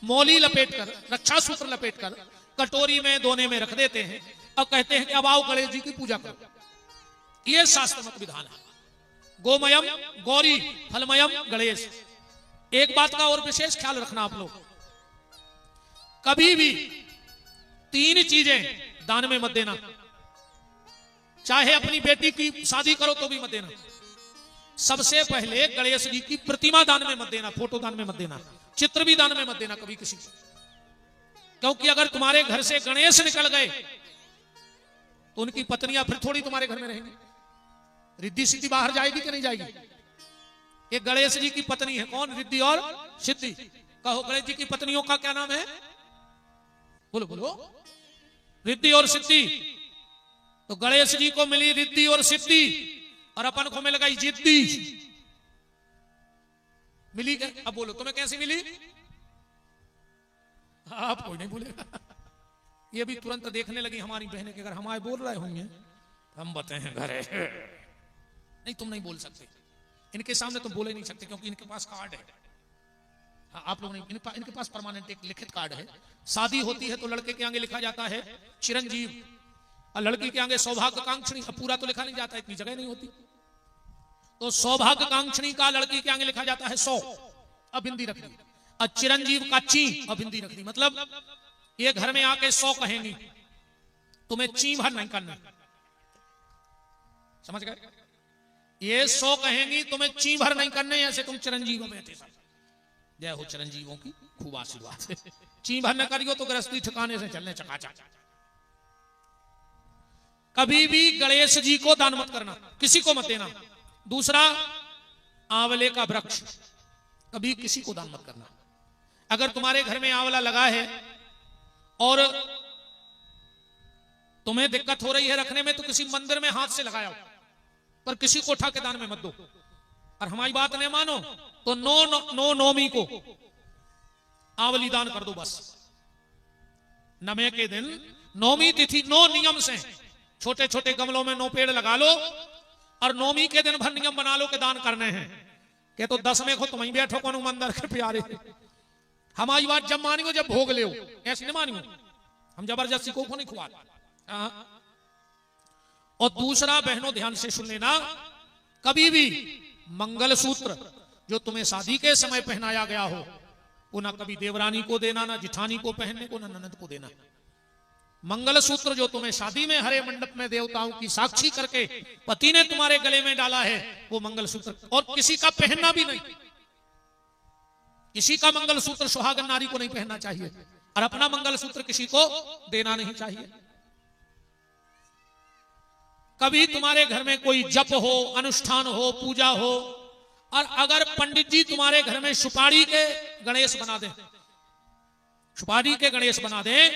मौली लपेटकर, रक्षा सूत्र लपेटकर कटोरी में दोने में रख देते हैं और कहते हैं कि अब आओ गणेश जी की पूजा करो। यह शास्त्र मत विधान है। गोमयम गौरी, फलमयम गणेश। एक बात का और विशेष ख्याल रखना आप लोग, कभी भी 3 चीजें दान में मत देना। चाहे अपनी बेटी की शादी करो तो भी मत देना। सबसे पहले गणेश जी की प्रतिमा दान में मत देना, फोटो दान में मत देना, चित्र भी दान में मत देना कभी किसी को। क्योंकि अगर तुम्हारे घर से गणेश निकल गए तो उनकी पत्नियां फिर थोड़ी तुम्हारे घर में रहेंगी। रिद्धि सिद्धि बाहर जाएगी कि नहीं जाएगी? ये गणेश जी की पत्नी है, कौन? रिद्धि और सिद्धि। कहो गणेश जी की पत्नियों का क्या नाम है? बोलो बोलो। रिद्धि और सिद्धि। तो गणेश जी को मिली रिद्धि और सिद्धि और अपन को मिल गई जिद्दी। मिली क्या? अब बोलो तुम्हें कैसी मिली? आप कोई नहीं बोलेगा। ये भी तुरंत देखने लगी हमारी बहनें कि अगर हमारे बोल रहे होंगे हम बताएं घरे। नहीं, तुम नहीं बोल सकते इनके सामने, तुम बोले नहीं सकते क्योंकि इनके पास कार्ड है। हाँ, आप लोग नहीं, इनके पास परमानेंट एक लिखित कार्ड है। शादी होती है तो लड़के के आगे लिखा जाता है चिरंजीव और लड़की के आगे सौभाग्यकांक्षणी। अब पूरा तो लिखा नहीं जाता, इतनी जगह नहीं होती। तो सौभाग्यकांक्षणी का लड़की के आगे लिखा जाता है 100, अब बिंदी रख दी। और चिरंजीव का ची, अब बिंदी रख दी। मतलब ये घर में आके 100 कहेंगी, तुम्हें ची भर नहीं करना। समझ गए? ये 100 कहेंगी, तुम्हें ची भर नहीं करने, ऐसे तुम चिरंजीव बैठे सब। जय हो चिरंजीवों की, खूब आशीर्वाद। ची भर न करियो तो गृहस्थी ठिकाने से चलने चकाचक। कभी भी गणेश जी को दान मत करना, किसी को मत देना। दूसरा, आंवले का वृक्ष कभी किसी को दान मत करना। अगर तुम्हारे घर में आंवला लगा है और तुम्हें दिक्कत हो रही है रखने में तो किसी मंदिर में हाथ से लगाया, पर किसी को उठा के दान में मत दो। और हमारी बात नहीं मानो तो नो नौमी को आंवली दान कर दो बस। नवे के दिन नौमी तिथि 9 नियम से छोटे छोटे गमलों में 9 पेड़ लगा लो और नौमी के दिन भर नियम बना लो कि दान करने हैं। के तो 10 में खो तुम ही बैठो कौन मंदिर के प्यारे। हमारी बात जब मानियो जब भोग ले, ऐसे नहीं मानियो। हम जबरदस्ती को नहीं खुआ। और दूसरा, बहनों ध्यान से सुन लेना, कभी भी मंगलसूत्र जो तुम्हें शादी के समय पहनाया गया हो वो ना कभी देवरानी को देना, ना जिठानी को पहनने को, ना ननद को देना। मंगलसूत्र जो तुम्हें शादी में हरे मंडप में देवताओं की साक्षी करके पति ने तुम्हारे गले में डाला है वो मंगलसूत्र, और किसी का पहनना भी नहीं। किसी का मंगलसूत्र सुहागन नारी को नहीं पहनना चाहिए और अपना मंगलसूत्र किसी को देना नहीं चाहिए। कभी तुम्हारे घर में कोई जप हो, अनुष्ठान हो, पूजा हो और अगर पंडित जी तुम्हारे घर में सुपारी के गणेश बना दें, सुपारी के गणेश बना दें,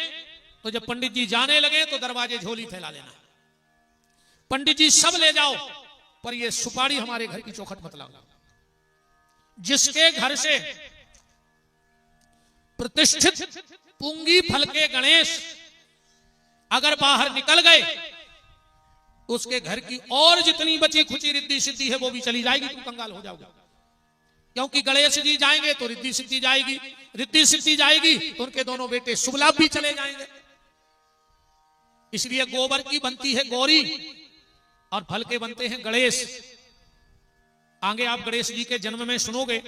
तो जब पंडित जी जाने लगे तो दरवाजे झोली फैला लेना। पंडित जी सब ले जाओ पर ये सुपारी हमारे घर की चौखट मत लाओ। जिसके घर से प्रतिष्ठित पुंगी फल के गणेश अगर बाहर निकल गए तो उसके घर की और जितनी बची खुची रिद्धि सिद्धि है वो भी चली जाएगी, तुम कंगाल हो जाओगे। क्योंकि गणेश जी जाएंगे तो रिद्धि सिद्धि जाएगी, रिद्धि सिद्धि जाएगी तो उनके दोनों बेटे शुभ लाभ भी चले जाएंगे। इसलिए गोबर की बनती है गौरी और फल के बनते हैं गणेश। आगे आप गणेश जी के जन्म में सुनोगे,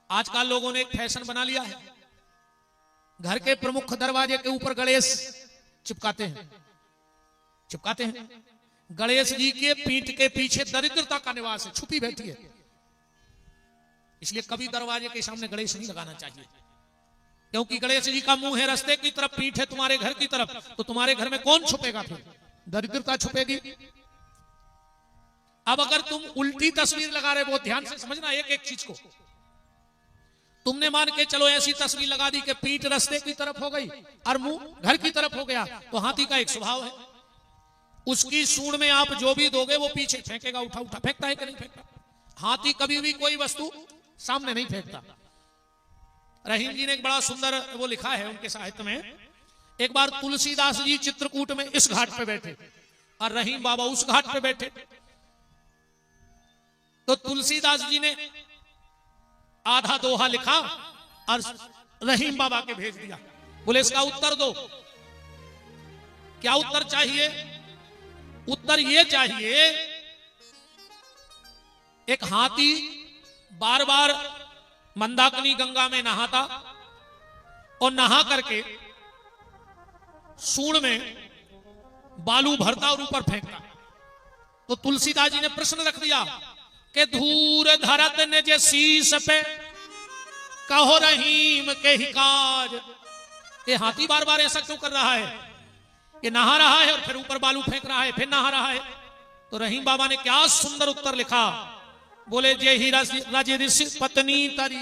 आजकल लोगों ने एक फैशन बना लिया है, घर के प्रमुख दरवाजे के ऊपर गणेश चिपकाते हैं। गणेश जी के पीठ के पीछे दरिद्रता का निवास है, छुपी बैठी है। इसलिए कभी दरवाजे के सामने गणेश नहीं लगाना चाहिए, क्योंकि गणेश जी का मुंह है रास्ते की तरफ, पीठ है तुम्हारे घर की तरफ, तो तुम्हारे घर में कौन छुपेगा? फिर दरिद्रता छुपेगी। अब अगर तुम उल्टी तस्वीर लगा रहे, वो ध्यान से समझना एक एक चीज को। तुमने मान के चलो ऐसी तस्वीर लगा दी कि पीठ रास्ते की तरफ हो गई और मुंह घर की तरफ हो गया, तो हाथी का एक स्वभाव है, उसकी सूंड में आप जो भी दोगे वो पीछे फेंकेगा, उठा उठा फेंकता है कि नहीं फेंकता? हाथी कभी भी कोई वस्तु सामने नहीं फेंकता। रहीम जी ने एक बड़ा सुंदर वो लिखा है उनके साहित्य में। एक बार तुलसीदास जी चित्रकूट में इस घाट पे बैठे और रहीम बाबा उस घाट पे बैठे, तो तुलसीदास जी ने आधा दोहा लिखा और रहीम बाबा के भेज दिया। बोले इसका उत्तर दो। क्या उत्तर चाहिए? उत्तर ये चाहिए, एक हाथी बार बार मंदाकिनी गंगा में नहाता और नहा करके सूंड में बालू भरता और ऊपर फेंकता। तो तुलसीदास जी ने प्रश्न रख दिया कि धूर धरत ने जे शीस पे कहो रहीम के ही काज। ये हाथी बार बार ऐसा क्यों कर रहा है? ये नहा रहा है और फिर ऊपर बालू फेंक रहा है, फिर नहा रहा है। तो रहीम बाबा ने क्या सुंदर उत्तर लिखा। बोले जे ही राजे ऋषि पत्नी तरी